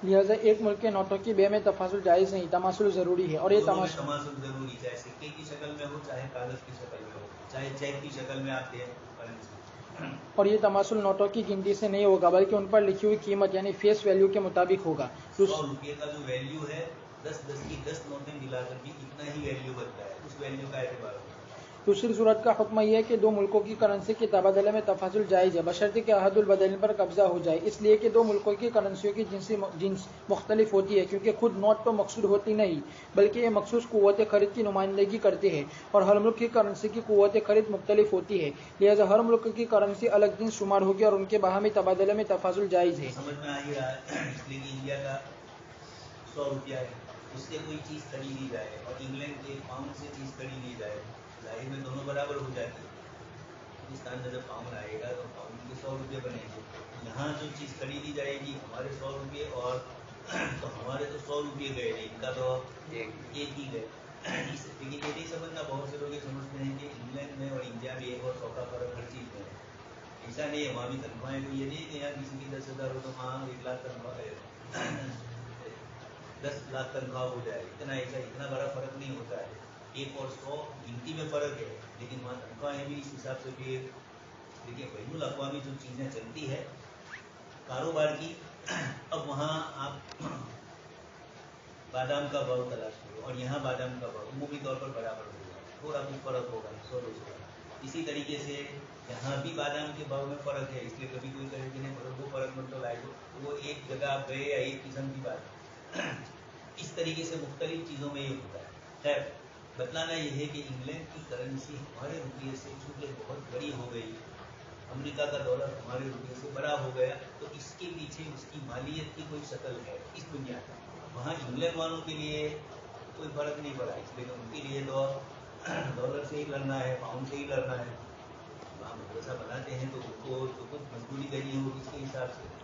लिहाजा एक मुल्क के नोटों की बे में तफाजुल जायज़ नहीं, तमासुल ज़रूरी है। और ये तमासुल ज़रूरी, चाहे सिक्के की शक्ल में हो, चाहे कागज़ की शक्ल में हो, चाहे चेक की शक्ल में आप दें। और ये तमासुल नोटों की गिनती से नहीं होगा बल्कि उन पर लिखी हुई कीमत यानी फेस वैल्यू के मुताबिक होगा। 100 रुपये का जो वैल्यू है 10 की 10 नोटें मिलाकर भी इतना ही वैल्यू बनता है, उस वैल्यू का एतबार होगा। दूसरी सूरत का हुक्म यह है कि दो मुल्कों की करेंसी के तबादले में तफाजुल जायज़ है बशर्ते कि अहदुल बदल पर कब्जा हो जाए, इसलिए कि दो मुल्कों की करेंसियों की जिन्स मुख्तलिफ होती है, क्योंकि खुद नोट तो मकसूद होती नहीं बल्कि ये मखसूस कुव्वत खरीद की नुमाइंदगी करते हैं और हर मुल्क की करेंसी की कुव्वत खरीद मुख्तलिफ होती है। लिहाजा हर मुल्क की करेंसी अलग जिन्स शुमार होगी और उनके बाहमी तबादले में तफाजुल जायज़ है। समझ में आ ही रहा है, इसलिए कि इंडिया का 100 रुपया है, उससे कोई चीज़ खरीदी जाए और इंग्लैंड के पाउंड से चीज़ खरीदी जाए, जाहिर में दोनों बराबर हो जाती है। पाकिस्तान में जब पाउंड आएगा तो पाउंड के 100 रुपये बनेंगे, यहाँ जो चीज़ खरीदी जाएगी हमारे 100 रुपये और तो हमारे तो 100 रुपये गए, इनका तो एक ही गए। लेकिन ये नहीं समझना, बहुत से लोग ये समझते हैं कि इंग्लैंड में और इंडिया में 1 और 100 का फर्क हर चीज़ में है। ऐसा नहीं है, वहाँ भी तनख्वाहें तो ये नहीं कि यहाँ किसी की 10,000 हो तो वहाँ 1 लाख तनख्वाह है, 10 लाख तनख्वाह हो जाए, इतना बड़ा फर्क नहीं होता है। 1 और 100 गिनती में फ़र्क है, लेकिन वहाँ तनख्वाहें भी इस हिसाब से भी। देखिए बैनुल अक़वामी जो चीज़ें चलती है कारोबार की, अब वहाँ आप बादाम का भाव तलाश करो और यहाँ बादाम का भाव उमूमी तौर पर बराबर होगा, थोड़ा कुछ फ़र्क होगा 100-200। इसी तरीके से यहाँ भी बादाम के भाव में फ़र्क है, इसलिए कभी कोई कहे कि नहीं वो फ़र्क मत तो लाए तो वो एक जगह आप गए या एक किस्म की बात है। इस तरीके से मुख्तलिफ चीज़ों में ये होता है। खैर बतलाना ये है कि इंग्लैंड की करेंसी हमारे रुपये से चूँकि बहुत बड़ी हो गई, अमेरिका का डॉलर हमारे रुपये से बड़ा हो गया, तो इसके पीछे उसकी मालियत की कोई शक्ल है इस दुनिया में। वहाँ इंग्लैंड वालों के लिए कोई फ़र्क नहीं पड़ा, इसलिए उनके लिए तो डॉलर से ही लड़ना है, पाउंड से ही लड़ना है। वहाँ मदरसा बनाते हैं तो उनको तो कुछ मजबूरी करनी हो किसके हिसाब से।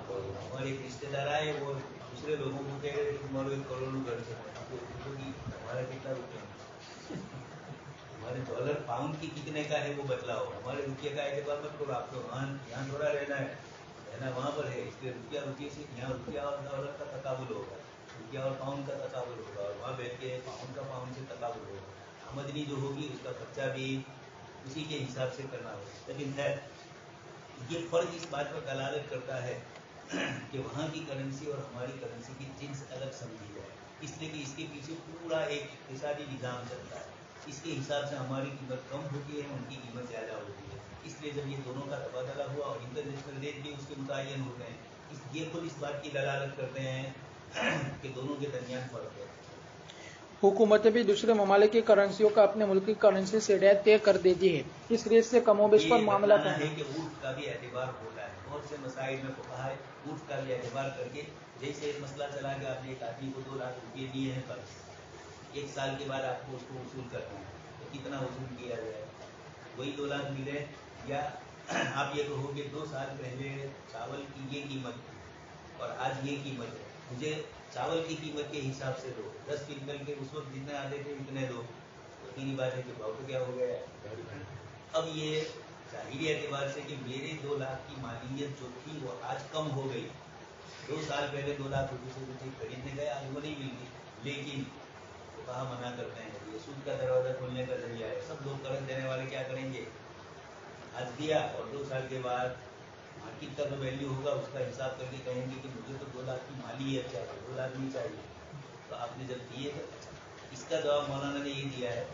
तो हमारे एक रिश्तेदार आए, वो दूसरे लोगों को कह रहे थे तुम्हारे 1 करोड़ घर से हमारा कितना रुपये, हमारे डॉलर पाउंड की कितने का है वो बतलाओ, हमारे रुपये का एतबार मत करो, आपको यहाँ थोड़ा रहना है, रहना वहाँ पर है, इसलिए रुपये से यहाँ रुपया और डॉलर का तकाबुल होगा, रुपया और पाउंड का तकाबुल होगा, और वहाँ बैठ के पाउंड का पाउंड से तकाबुल होगा। आमदनी जो होगी उसका खर्चा भी उसी के हिसाब से करना होगा। लेकिन है ये फ़र्क इस बात पर दलालत करता है कि वहाँ की करेंसी और हमारी करेंसी की जिन्स अलग समझी जाए, इसलिए कि इसके पीछे पूरा एक इक़्तिसादी निज़ाम चलता है, इसके हिसाब से हमारी कीमत कम होती है, उनकी कीमत ज़्यादा होती है। इसलिए जब ये दोनों का तबादला हुआ और इंटरनेशनल रेट भी उसके मुतय्यन होते हैं, ये खुद इस बात की दलालत करते हैं कि दोनों के दरमियान फ़र्क है। हुकूमतें भी दूसरे ममालिक की करेंसियों का अपने मुल्क की करेंसी से रेट तय कर देती है। इस रेट से कमोबेश पर मामला है कि ऊँट का भी एतबार होता है। बहुत से मसाइल में फुक़हा है ऊँट का भी एतबार करके, जैसे एक मसला चला कि आपने एक आदमी को 2 लाख रुपये दिए हैं कर्ज, 1 साल के बाद आपको उसको वसूल करना है, तो कितना वसूल किया जाए? वही 2 लाख मिले, या आप ये कहो कि 2 साल पहले चावल की ये कीमत थी और आज ये कीमत है, मुझे चावल की कीमत के हिसाब से दो, 10 क्विंटल के उस वक्त जितने आते थे उतने दो, तो तीन बात है कि भाव तो क्या हो गया है। अब ये जाहिरी एतबार से कि मेरे 2 लाख की मालियत जो थी वो आज कम हो गई। 2 साल पहले 2 लाख रुपये से मुझे खरीदने गए, आज वो नहीं मिलती, लेकिन तो कहा मना करते हैं, ये सूद का दरवाजा खोलने का जरिया है। सब लोग कर्ज देने वाले क्या करेंगे, आज दिया और 2 साल के बाद मार्केट का जो वैल्यू होगा उसका हिसाब करके कहेंगे कि मुझे तो 2 लाख की मालियत चाहिए, 2 लाख नहीं चाहिए। तो आपने जब दिए तो इसका जवाब मौलाना ने ये दिया है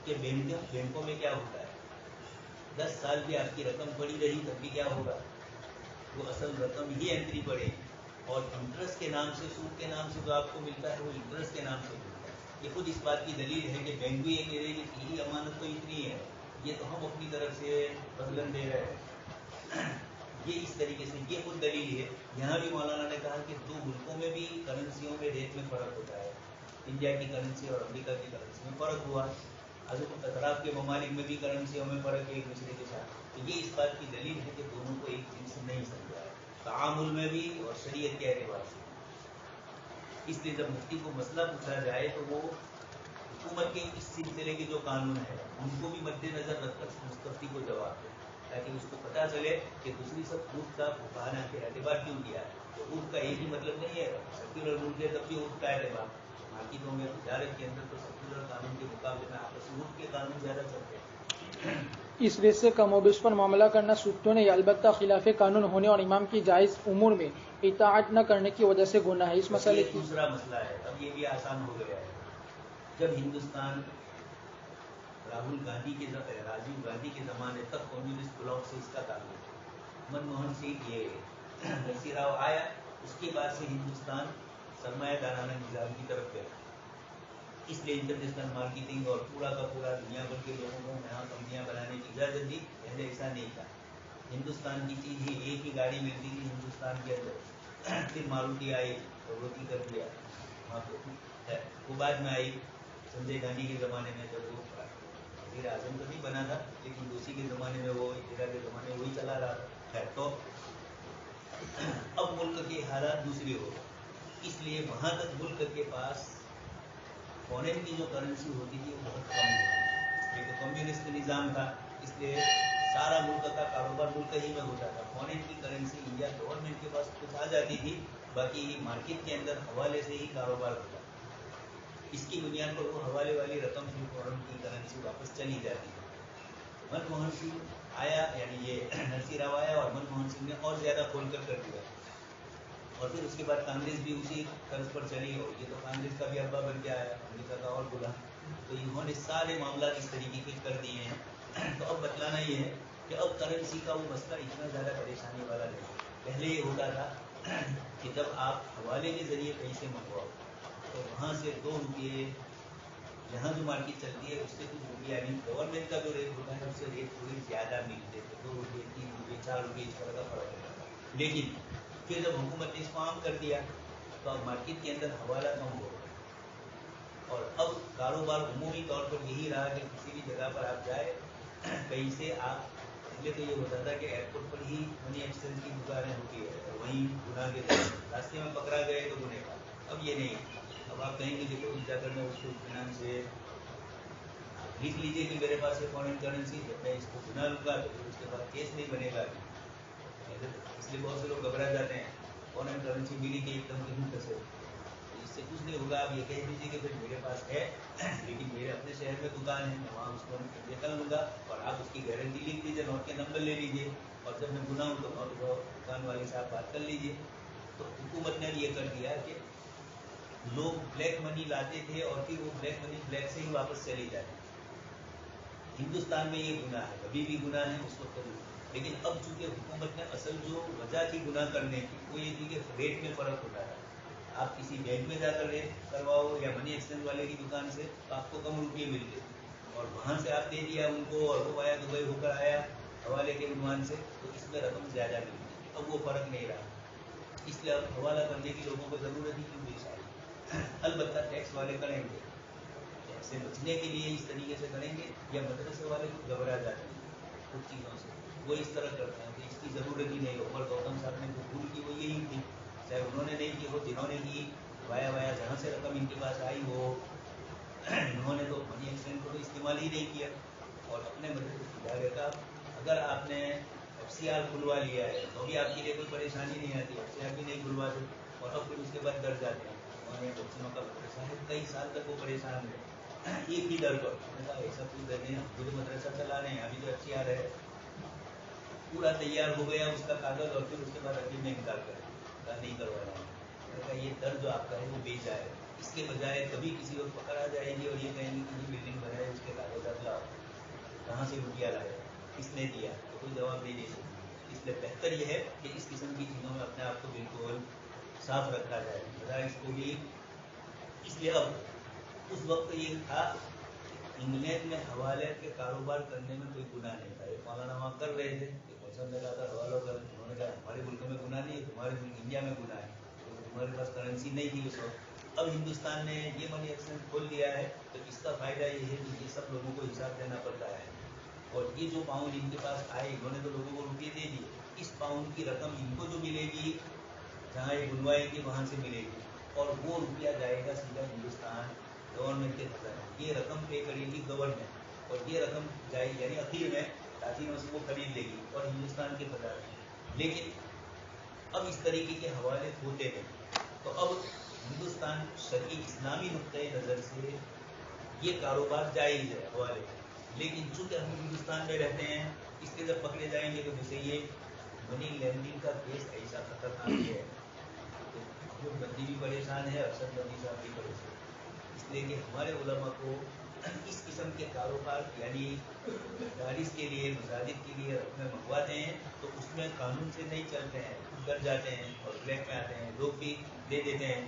कि बैंकों में क्या होता है, 10 साल भी आपकी रकम पड़ी रही तब भी क्या होगा, वो असल रकम ही एंट्री पड़ेगी, और इंटरेस्ट के नाम से, सूद के नाम से जो आपको मिलता है वो इंटरेस्ट के नाम से मिलता है। ये खुद इस बात की दलील है कि बैंक भी ये कह रहे कि तेरी अमानत तो इतनी है, ये तो हम अपनी तरफ से बदलन दे रहे हैं। ये इस तरीके से ये खुद दलील है। यहाँ भी मौलाना ने कहा कि 2 मुल्कों में भी करेंसियों में रेट में फ़र्क होता है, इंडिया की करेंसी और अमेरिका की करेंसी में फ़र्क हुआ, अतराफ के ममालिक में भी करेंसियों में फ़र्क है एक दूसरे के साथ। तो ये इस बात की दलील है कि दोनों को एक जिन्स नहीं समझा है, तामुल में भी और शरीयत के एतबार से। इसलिए जब मुफ्ती को मसला पूछा जाए तो वो हुकूमत के इस सिलसिले के जो कानून है उनको भी मद्देनजर रखकर मुस्तफ्ती को जवाब दे, ताकि उसको पता चले कि दूसरी सब ऊँट का फुक़हा के एतबार क्यों किया है। तो ऊँट का एक ही मतलब नहीं है, सेक्युलर मुल्क है तब भी ऊँट का एतबार। मार्केटों में तिजारत के अंदर तो सेक्युलर कानून के मुकाबले में आपसी ऊँट के कानून ज़्यादा चलते हैं। इस रेट से कमोबेश पर मामला करना सूत्रों ने अलबत्ता खिलाफ कानून होने और इमाम की जायज़ उमूर में इताअत न करने की वजह से गुनाह है। इस मसले की दूसरा मसला है, अब ये भी आसान हो गया है। जब हिंदुस्तान राजीव गांधी के ज़माने तक कम्युनिस्ट ब्लॉक से इसका ताल्लुक है, मनमोहन सिंह ये नरसिंह राव आया, उसके बाद से हिंदुस्तान सरमायादाराना निज़ाम की तरफ गया। इसलिए इंटरनेशनल मार्केटिंग और पूरा का पूरा दुनिया भर के लोगों को यहाँ कंपनियाँ बनाने की इजाज़त दी। पहले ऐसा नहीं था, हिंदुस्तान की चीज़ ही एक ही गाड़ी मिलती थी हिंदुस्तान के अंदर। फिर मारुति आई और रोटी कर दिया वहाँ पे, वो बाद में आई संजय गांधी के ज़माने में, जब वो वज़ीर आज़म तो नहीं बना था, लेकिन उसी के ज़माने में, वो इंदिरा के ज़माने में वही चला रहा है। तो अब मुल्क के हालात दूसरे हो गए, इसलिए वहाँ तक मुल्क के पास फॉरेन की जो करेंसी होती थी वो बहुत कम होती थी। एक कम्युनिस्ट निज़ाम था, इसलिए सारा मुल्क का कारोबार मुल्क ही में होता था। फॉरेन की करेंसी इंडिया गवर्नमेंट के पास कुछ आ जाती थी, बाकी मार्केट के अंदर हवाले से ही कारोबार होता। इसकी बुनियाद पर वो हवाले वाली रकम फिर फॉरेन की करेंसी वापस चली जाती थी। मनमोहन सिंह आया, यानी ये नरसिंह राव आया और मनमोहन सिंह ने और ज़्यादा खोलकर कर दिया, और फिर उसके बाद कांग्रेस भी उसी तर्ज पर चली, और ये तो कांग्रेस का भी अब्बा बन के आया, अमेरिका का और बुला। तो इन्होंने सारे मामला इस तरीके के कर दिए हैं। तो अब बतलाना ये है कि अब करेंसी का वो मसला इतना ज़्यादा परेशानी वाला नहीं। पहले ये होता था कि जब आप हवाले के ज़रिए पैसे मंगवाओ तो वहाँ से 2 रुपये, यहाँ जो मार्केट चलती है उससे कुछ रुपये, यानी गवर्नमेंट का जो रेट होता है उससे रेट थोड़ी ज़्यादा मिलते थे, 2 रुपये, 3 रुपये, 4 रुपये, इस तरह का फर्क होता था। लेकिन फिर जब हुकूमत ने इसको आम कर दिया तो अब मार्केट के अंदर हवाला कम हो गया, और अब कारोबार उमूमी तौर पर यही रहा कि किसी भी जगह पर आप जाए, कहीं से आप, पहले तो ये होता था कि एयरपोर्ट पर ही मनी एक्सचेंज की दुकानें होती है और वहीं गुनाह के रास्ते में पकड़ा गए तो गुने का। अब ये नहीं, अब आप कहेंगे देखो इस जगह में उसको इत्मीनान से लिख लीजिए कि मेरे पास ये फॉरेन करेंसी है, मैं इसको गुना लूँगा, तो फिर उसके बाद केस नहीं बनेगा। इसलिए बहुत से लोग घबरा जाते हैं, फॉरेन करेंसी मिली कि एकदम कहीं फंसे। इससे कुछ नहीं होगा, आप ये कह दीजिए कि फिर मेरे पास है, लेकिन मेरे अपने शहर में दुकान है, मैं वहाँ उसको निकल लूँगा, और आप उसकी गारंटी लिख लीजिए, नोट के नंबर ले लीजिए, और जब मैं गुना हूँ तो नोट दुकान वाले से आप बात कर लीजिए। तो हुकूमत ने ये कर दिया कि लोग ब्लैक मनी लाते थे और फिर वो ब्लैक मनी ब्लैक से ही वापस चली जाती। हिंदुस्तान में ये गुनाह है, अभी भी गुनाह है, उस वक्त भी। लेकिन अब चूंकि हुकूमत ने असल जो वजह थी गुनाह करने की, वो ये थी कि रेट में फ़र्क होता है। आप किसी बैंक में जाकर रेट करवाओ या मनी एक्सचेंज वाले की दुकान से तो आपको कम रुपये मिलते, और वहाँ से आप दे दिया उनको और वो आया दुबई होकर आया हवाले के उन्वान से, तो इसमें रकम ज़्यादा मिलती। अब वो फ़र्क नहीं रहा, इसलिए अब हवाला करने की लोगों को ज़रूरत ही क्यों पेश आई। अलबत्ता टैक्स वाले करेंगे, टैक्स से बचने के लिए इस तरीके से करेंगे, या मदरसे वाले को घबरा जाते हैं कुछ चीज़ों से, वो इस तरह करते हैं कि इसकी ज़रूरत ही नहीं हो। और गौतम साहब ने जो भूल की वो यही थी, चाहे उन्होंने नहीं की हो, जिन्होंने की वाया वाया जहाँ से रकम इनके पास आई हो, उन्होंने तो मनी एक्सचेंज को तो इस्तेमाल ही नहीं किया। और अपने मदरसे का अगर आपने FCR खुलवा लिया है तो भी आपके लिए कोई परेशानी नहीं आती, FCR भी नहीं खुलवाते और अब फिर उसके बाद डर जाते हैं। उन्होंने बच्चों का मदरसा है, कई साल तक वो परेशान है एक ही डर पर। मैंने कहा ऐसा कुछ डर नहीं, हम तो मदरसा चला रहे हैं, अभी तो FCR है, पूरा तैयार हो गया उसका कागज, और फिर उसके बाद अभी में इनकार करें नहीं करवाना है। मैंने कहा ये डर जो आपका है वो बेच जाए, इसके बजाय कभी किसी को पकड़ा जाएगी और ये कहेंगे कि बिल्डिंग बनाए उसके कागजात लाओ, कहाँ से रुपया लाए, किसने दिया, तो कोई जवाब नहीं दे सकती। इसलिए बेहतर यह है कि इस किस्म की चीज़ों में अपने आप को बिल्कुल साफ रखा जाए, बजाय इसको भी। इसलिए अब उस वक्त ये था इंग्लैंड में हवाले के कारोबार करने में कोई गुनाह नहीं था। ये मौलाना वहाँ कर रहे थे, मौसम ने कहा था हवालों कर, उन्होंने कहा हमारे मुल्क में गुनाह नहीं है, तुम्हारे मुल्क इंडिया में गुनाह है, तो तुम्हारे पास करेंसी नहीं थी उस वक्त। अब हिंदुस्तान ने ये मनी एक्सचेंज खोल दिया है, तो इसका फ़ायदा ये है कि ये सब लोगों को हिसाब देना पड़ता है, और ये जो पाउंड इनके पास आए, इन्होंने तो लोगों को रुपये दे दिए, इस पाउंड की रकम इनको जो मिलेगी जहाँ ये बुलवाएंगे वहाँ से मिलेगी, और वो रुपया जाएगा सीधा हिंदुस्तान गवर्नमेंट के खजाने। ये रकम पे करेगी गवर्नमेंट, और ये रकम जाएगी यानी अखीर में ताकि उसको खरीद लेगी और हिंदुस्तान के खजाने। लेकिन अब इस तरीके के हवाले होते हैं, तो अब हिंदुस्तान शरई इस्लामी नुक्ते नज़र से ये कारोबार जायज़ है हवाले, लेकिन चूँकि हम हिंदुस्तान में रहते हैं इसलिए जब पकड़े जाएंगे तो जैसे ये मनी लैंडिंग का केस ऐसा खतरनाक है, तो बंदी भी परेशान है, अरशद बंदी साहब भी परेशान, इसलिए कि हमारे उलमा को इस किस्म के कारोबार यानी गाड़िस के लिए मसाजिद के लिए रकमें मंगवाते हैं तो उसमें कानून से नहीं चलते हैं, डर जाते हैं और ब्लैक में आते हैं, लोग भी दे देते हैं,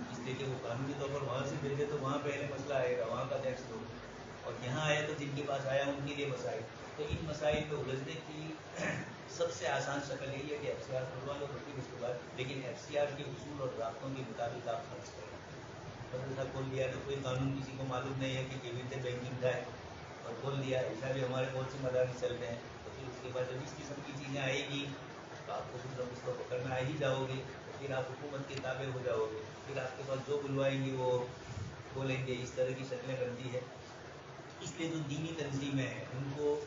इसलिए कि वो कानूनी तौर पर वहाँ से दे दे तो वहाँ पहले मसला आएगा, वहाँ का टैक्स दो, और यहाँ आया तो जिनके पास आया उनके लिए मसाइल। तो इन मसाइल में उलझने की सबसे आसान शक्ल यही है कि FCR खुलवा लो, तो फिर उसके बाद, लेकिन FCR के उसूल और रास्तों के मुताबिक आप खर्च करें। मदरसा खोल दिया तो कोई कानून किसी को मालूम नहीं है कि केवी से बैंकिंग का है, और खोल दिया, ऐसा भी हमारे बहुत से मदारिस चलते हैं। तो फिर उसके बाद जब इस किस्म की चीज़ें आएगी तो आपको कुछ लोग उसको पकड़ में आ ही जाओगे, तो फिर आप हुकूमत के ताबे हो जाओगे, फिर आपके पास जो बुलवाएंगे वो बोलेंगे, इस तरह की शक्लें बनती है। इसलिए जो दीनी तंजीमें हैं उनको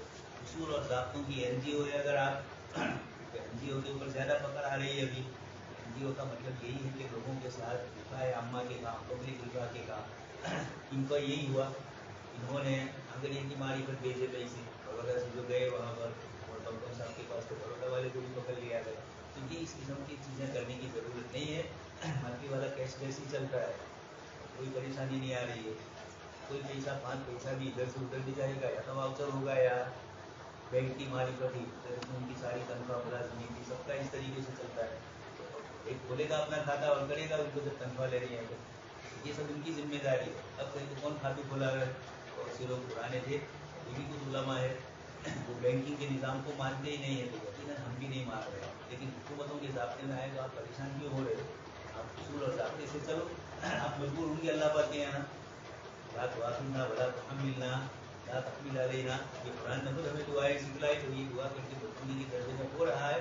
उसूल और ज़ाब्तों की NGO है, अगर आप NGO के ऊपर ज़्यादा पकड़ आ रही है अभी, NGO का मतलब यही है कि लोगों के साथ दिफा आम्मा के काम, पब्लिक दिफा के काम, इनका यही हुआ, इन्होंने अंग्रेजी की मारी पर भेजे पैसे, बड़ौदा से जो गए वहाँ पर, और डॉक्टर साहब के पास तो बड़ौदा वाले को भी पकड़ लिया गया। तो ये इस किस्म की चीज़ें करने की ज़रूरत नहीं है, मार्केट वाला कैशलेस ही चलता है, कोई परेशानी नहीं आ रही है, कोई पैसा 5 पैसा भी इधर से उधर भी जाएगा, या तो वाउचर होगा या बैंक की मालिकत ही, उनकी सारी तनख्वाह मुलाजमी की सबका इस तरीके से चलता है। एक खोलेगा अपना खाता और करेगा उनको जब तनख्वाह ले रही है, ये सब उनकी जिम्मेदारी है। अब कहीं तो कौन खाते खोला रहे, और ऐसे लोग पुराने थे, ये भी कुछ उलमा है वो बैंकिंग के निज़ाम को मानते ही नहीं है, तो यकीनन हम भी नहीं मान रहे, लेकिन हुकूमतों के ज़ाब्ते में आए तो आप परेशान क्यों हो रहे हो, आप उसूल और ज़ाब्ते से चलो, आप मजबूर होंगे अल्लाह पाक के यहाँ, रात वाफिना बड़ा हम मिलना रात अकमिल लेना, ये कुरान ने हमें दुआएं सिखलाई, तो ये दुआ करके बदतमीजी की दर्जे में हो रहा है।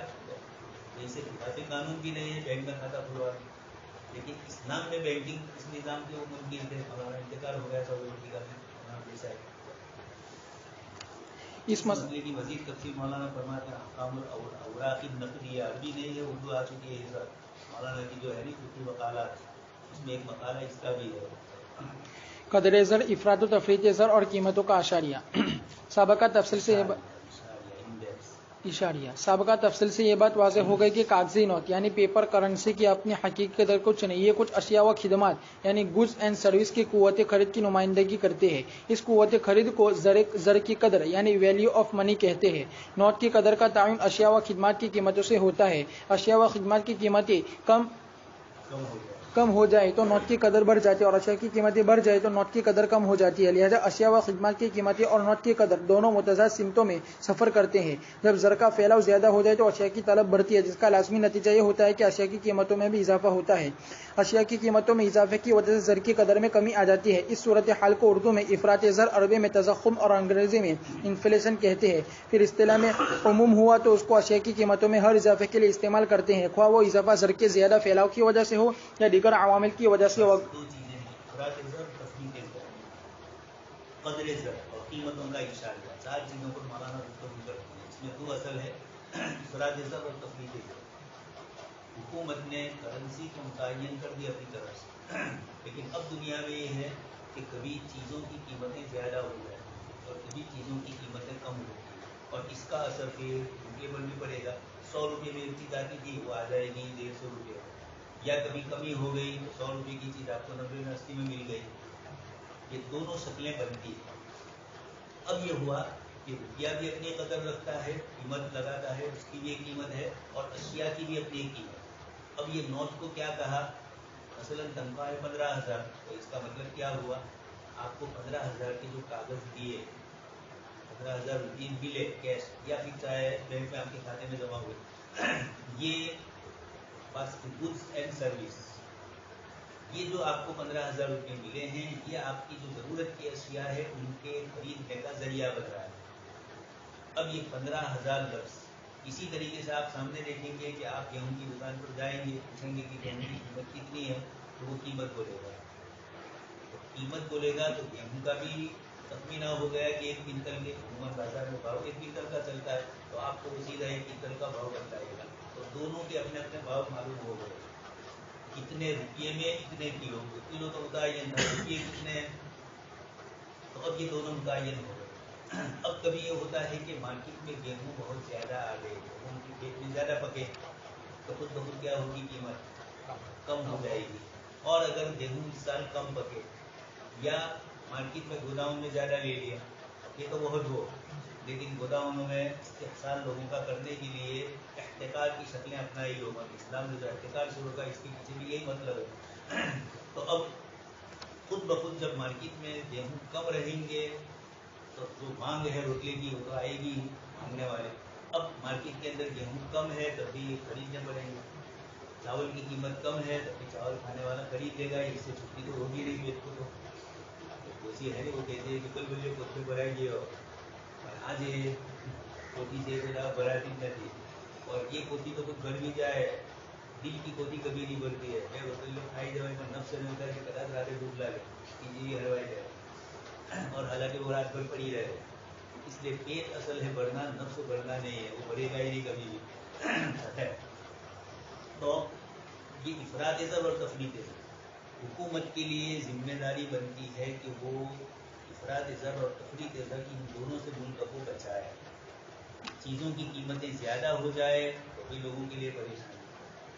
जैसे दिखाते कानून भी नहीं है बैंक में खाता खुलवा, लेकिन इस्लाम में बैंकिंग इस निज़ाम के वो मुमकिन थे, हमारा इंतकाल हो गया सऊदी का जैसा है। इस मसले की मज़ीद तफसील मौलाना फरमाते हैं अहकामुल औराक़ नक़दिया, अरबी नहीं है उर्दू आ चुकी है, सर मौलाना की जो है नी कुछ मकालात, उसमें एक मकाला इसका भी है, कदर ज़र, इफ़रात व तफ़रीत ज़र और कीमतों का आशारिया। साबका तफसील से ये बात वाज़ेह हो गई कि कागजी नोट यानी पेपर करेंसी की अपनी हकीकी कदर कुछ नहीं, ये कुछ अशिया व खिदमात यानी गुड्स एंड सर्विस की कुव्वत खरीद की नुमाइंदगी करते हैं। इस कुव्वत खरीद को ज़र की कदर यानी वैल्यू ऑफ मनी कहते हैं। नोट की कदर का तायुन अशिया व खिदमात की कीमतों से होता है। अशिया व खिदमात की कीमतें कम कम हो जाए तो नोट की कदर बढ़ जाती है और अशिया की कीमतें बढ़ जाए तो नोट की कदर कम हो जाती है। लिहाजा अशिया व खिदमत की कीमतें और नोट की कदर दोनों मुतज़ाद सिमतों में सफ़र करते हैं। जब ज़र का फैलाव ज़्यादा हो जाए तो अशिया की तलब बढ़ती है, जिसका लाजमी नतीजा ये होता है कि अशिया की कीमतों में भी इजाफा होता है। अशिया की कीमतों में इजाफे की वजह से ज़र की कदर में कमी आ जाती है। इस सूरत हाल को उर्दू में इफ़रात ज़र, अरबी में तज़ख्खुम और अंग्रेज़ी में इन्फ्लेशन कहते हैं। फिर इस्तिलाह में उमूम हुआ तो उसको अशिया की कीमतों में हर इजाफे के लिए इस्तेमाल करते हैं, ख्वाह वो इजाफा ज़र के ज़्यादा फैलाव की वजह से हो या दीगर अवामिल की वजह से हो। दो चीजें हैं, इफ़रात ज़र, तफ़रीक़ ज़र, क़द्र ज़र और कीमतों का इशारा। चार चीज़ों पर मौलाना गुफ्तगू करते हैं। इसमें दो असल है, इफ़रात ज़र और तफ़रीक़ ज़र। हुकूमत ने करेंसी को मुतय्यन कर दिया अपनी तरफ से, लेकिन अब दुनिया में ये है कि कभी चीज़ों की कीमतें ज़्यादा हो जाए और कभी चीज़ों की कीमतें कम होती हैं, और इसका असर फिर रुपये पर भी पड़ेगा। 100 रुपये में चीज़ आती थी, वो आ जाएगी 150 रुपये, या कभी कमी हो गई तो 100 रुपये की चीज़ आपको 90 में 80 में मिल गई। ये दोनों शक्लें बनती हैं। अब ये हुआ कि रुपया भी अपनी कदर रखता है, कीमत लगाता है, उसकी भी एक कीमत है, और अशिया की भी अपनी एक कीमत। अब ये नोट को क्या कहा, मसलन तनख्वाह है 15,000, तो इसका मतलब क्या हुआ, आपको 15,000 के जो कागज़ दिए, 15,000 रुपये मिले कैश, या फिर चाहे बैंक में आपके खाते में जमा हुए, ये बस गुड्स एंड सर्विस, ये जो आपको 15,000 रुपये मिले हैं, ये आपकी जो ज़रूरत की अशिया है उनके खरीदने का जरिया बन रहा है। अब ये 15,000 लफ्ज़, इसी तरीके से आप सामने देखेंगे कि आप गेहूं की दुकान पर जाएंगे, पूछेंगे कि गेहूं की कीमत कितनी है, तो वो कीमत बोलेगा। तो कीमत बोलेगा तो गेहूं का भी तखमीना हो गया कि 1 क्विंटल के उमूमन बाजार में भाव 1 क्विंटल का चलता है, तो आपको वो सीधा 1 क्विंटल का भाव बताएगा। तो दोनों के अपने अपने भाव मालूम हो गए, कितने रुपये में इतने किलो, किलो तो मुतय्यन था, रुपये कितने हैं, तो अब ये दोनों मुतय्यन हो गए। अब कभी ये होता है कि मार्केट में गेहूं बहुत ज़्यादा आ गए, गेहूं की खेत में ज़्यादा पके, तो खुद ब खुद क्या होगी, कीमत कम हो जाएगी। और अगर गेहूं इस साल कम पके या मार्केट में गोदाम में ज़्यादा ले लिया, ये तो बहुत हो, लेकिन गोदामों में इस्तेहसाल लोगों का करने के लिए एहतिकार की शक्लें अपनाई लोगों ने। इस्लाम ने जो एहतिकार शुरू का, इसके पीछे भी यही मतलब है। तो अब खुद ब खुद जब मार्केट में गेहूँ कम रहेंगे तो जो मांग है रोटली की वो तो आएगी मांगने वाले। अब मार्केट के अंदर गेहूँ कम है तब भी खरीदने पड़ेंगे, चावल की कीमत कम है तब भी चावल खाने वाला खरीद लेगा, इससे छुट्टी तो होगी नहीं पेट को। तो ऐसी है, वो कहते हैं कि कल बोलिए कोठे भराई गए हो, आज ये कोठी से बेटा भराती नहीं, और ये कोठी तो कुछ भर भी जाए, दिल की कोठी कभी नहीं भरती है। मैं होटल लोग खाई जाए पर नफ्स नहीं होता कि कदाच रात डूब लागे कि हरवाई जाए, और हालांकि वो रात भर पड़ी रहे। इसलिए पेट असल है भरना, नफ्स भरना नहीं है, वो भरेगा ही नहीं कभी भी। तो ये इफ़रात ज़र और तफ़रीक़ ज़र, हुकूमत के लिए जिम्मेदारी बनती है कि वो इफ़रात ज़र और तफ़रीक़ ज़र इन दोनों से मुल्क को बचाए। चीज़ों की कीमतें ज़्यादा हो जाए तो भी लोगों के लिए परेशानी,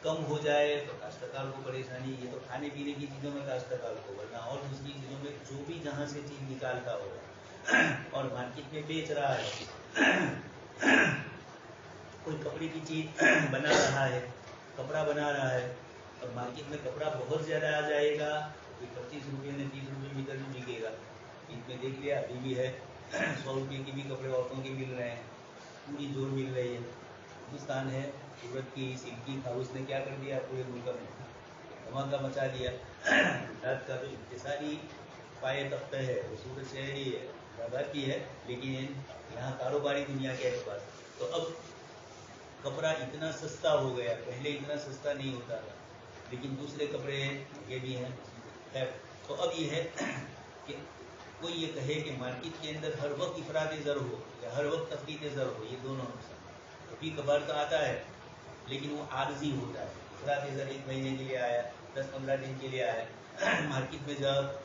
कम हो जाए तो काश्तकार को परेशानी। ये तो खाने पीने की चीज़ों में काश्तकार को, वरना और दूसरी चीज़ों में जो भी जहाँ से चीज़ निकालता होगा और मार्केट में बेच रहा है, कोई कपड़े की चीज़ बना रहा है, कपड़ा बना रहा है, और मार्केट में कपड़ा बहुत ज़्यादा आ जाएगा, कोई 25 रुपये में 30 रुपये मीटर में बिकेगा। इसमें देख लिया अभी भी है 100 रुपये की भी कपड़े औरतों के मिल रहे हैं, पूरी जोर मिल रही है। हिंदुस्तान है, सूरत की सिल्की हाउस ने क्या कर दिया, पूरे मुल्क में धमाका मचा दिया। गुजरात का जो इंतसारी पाए तख्ते है वो सूरत शहरी है, आबाद की है, लेकिन यहाँ कारोबारी दुनिया के एतबार। तो अब कपड़ा इतना सस्ता हो गया, पहले इतना सस्ता नहीं होता था, लेकिन दूसरे कपड़े ये भी हैं। तो अब ये है कि कोई ये कहे कि मार्केट के अंदर हर वक्त इफ़रात ज़र हो या हर वक्त तफ़रीक़ ज़र हो, ये दोनों नुकसान। कभी कभार तो आता है लेकिन वो आर्जी होता है। इफ़रात ज़र 1 महीने के लिए आया, 10-15 दिन के लिए आया, मार्केट में जब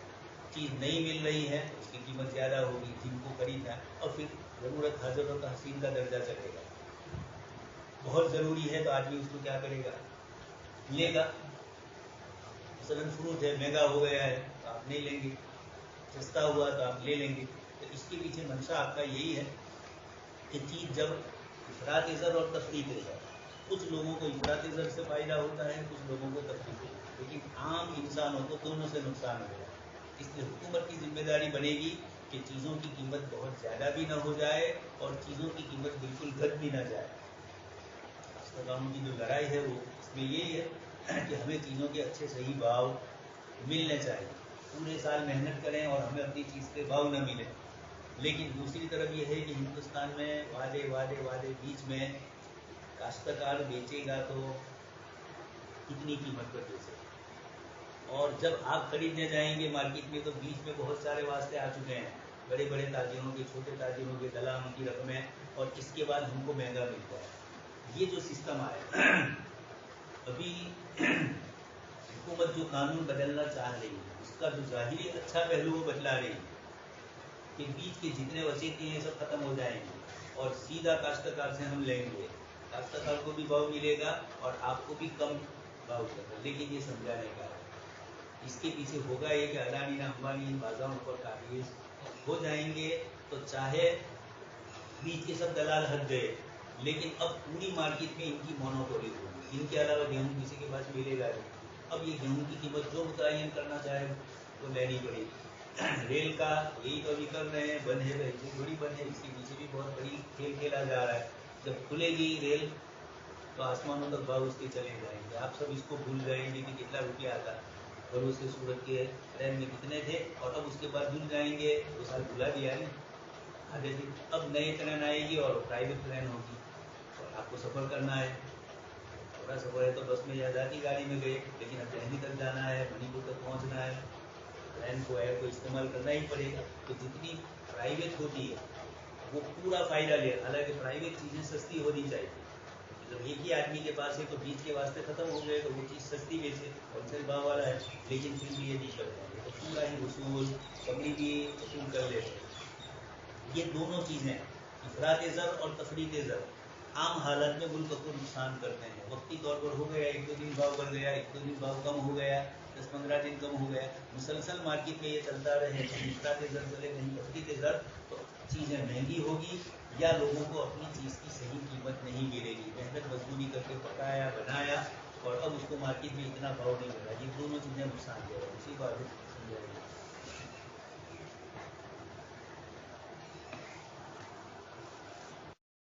चीज़ नहीं मिल रही है तो उसकी कीमत ज़्यादा होगी, जिनको खरीदना, और फिर ज़रूरत हाज़िर और तहसीन का दर्जा चलेगा। बहुत ज़रूरी है तो आदमी उसको क्या करेगा, लेगा। मसलन फ्रूट है, महंगा हो गया है तो आप नहीं लेंगे, सस्ता हुआ तो आप ले लेंगे। तो इसके पीछे मंशा आपका यही है कि चीज़ जब इफ़रात ज़र और तफ़रीक़ ज़र, कुछ लोगों को इफ़रात ज़र से फ़ायदा होता है, कुछ लोगों को तफ़रीक़। लेकिन आम इंसानों को दोनों से नुकसान हो जाए। इसलिए हुकूमत की जिम्मेदारी बनेगी कि चीज़ों की कीमत बहुत ज़्यादा भी ना हो जाए और चीज़ों की कीमत बिल्कुल घट भी ना जाए। कानून की जो लड़ाई है वो इसमें यही है कि हमें चीज़ों के अच्छे सही भाव मिलने चाहिए। पूरे साल मेहनत करें और हमें अपनी चीज़ के भाव न मिले। लेकिन दूसरी तरफ ये है कि हिंदुस्तान में वादे वादे वादे, बीच में काश्तकार बेचेगा तो कितनी कीमत पर बेचेगा, और जब आप खरीदने जाएंगे मार्केट में तो बीच में बहुत सारे वास्ते आ चुके हैं, बड़े बड़े ताजिरों के, छोटे ताजिरों के, दलालों की रकमें, और इसके बाद हमको महंगा मिलता है। ये जो सिस्टम आया अभी हुकूमत जो कानून बदलना चाह रही है उसका जो ज़ाहिरी अच्छा पहलू वो बदला रही है कि बीच के जितने वसीयतें हैं सब खत्म हो जाएंगे और सीधा काश्तकार से हम लेंगे, काश्तकार को भी भाव मिलेगा और आपको भी कम भाव मिलेगा। लेकिन ये समझाने का है, इसके पीछे होगा ये कि अडानी अंबानी इन बाजारों पर काबिज हो जाएंगे तो चाहे बीच के सब दलाल हट गए, लेकिन अब पूरी मार्केट में इनकी मोनोपोली होगी, इनके अलावा गेहूँ किसी के पास मिलेगा नहीं। अब ये गेहूँ की कीमत जो मुतय्यन करना चाहे वो लेनी पड़ेगी। रेल का यही तो अभी कर रहे हैं, बंद है तो ऐसे थोड़ी बंद है, इसके पीछे भी बहुत बड़ी खेल खेला जा रहा है। जब खुलेगी रेल तो आसमानों तक भाव उसके चले जाएंगे। आप सब इसको भूल जाएंगे कि कितना रुपया आता, घरों से सूरत के ट्रेन में कितने थे, और अब उसके बाद भूल जाएंगे। 2 साल भुला दिया है आगे से। अब नई ट्रेन आएगी और प्राइवेट ट्रेन होगी और आपको सफ़र करना है, थोड़ा सफ़र है तो बस में या जाती गाड़ी में गए, लेकिन अब दिल्ली तक जाना है, मणिपुर तक पहुंचना है, ट्रेन को एयर को इस्तेमाल करना ही पड़ेगा। तो जितनी प्राइवेट होती है वो पूरा फ़ायदा ले, हालांकि प्राइवेट चीज़ें सस्ती होनी चाहिए। जब एक ही आदमी के पास है तो बीच के वास्ते खत्म हो गए तो वो चीज़ सस्ती बेचे, होलसेल भाव वाला है, लेकिन फिर भी ये दिक्कत है तो पूरा ही वसूल, कमरी भी वसूल कर लेते। ये दोनों चीज़ें इफरात ज़र और तफरीत ज़र आम हालत में मुल्क को नुकसान करते हैं। वक्ती तौर पर हो गया, 1-2 दिन भाव बढ़ गया, 1-2 दिन भाव कम हो गया, 10-15 दिन कम हो गया, मुसलसल मार्केट में ये चलता रहे, कहीं इफरात ज़र चले, कहीं तफरीत ज़र, तो चीज़ें महंगी होगी या लोगों को अपनी चीज़ की सही कीमत नहीं मिलेगी। मेहनत मजदूरी करके पकाया बनाया और अब उसको मार्केट में इतना भाव नहीं मिला, ये दोनों चीज़ें नुकसान दे रही हैं। इसी बात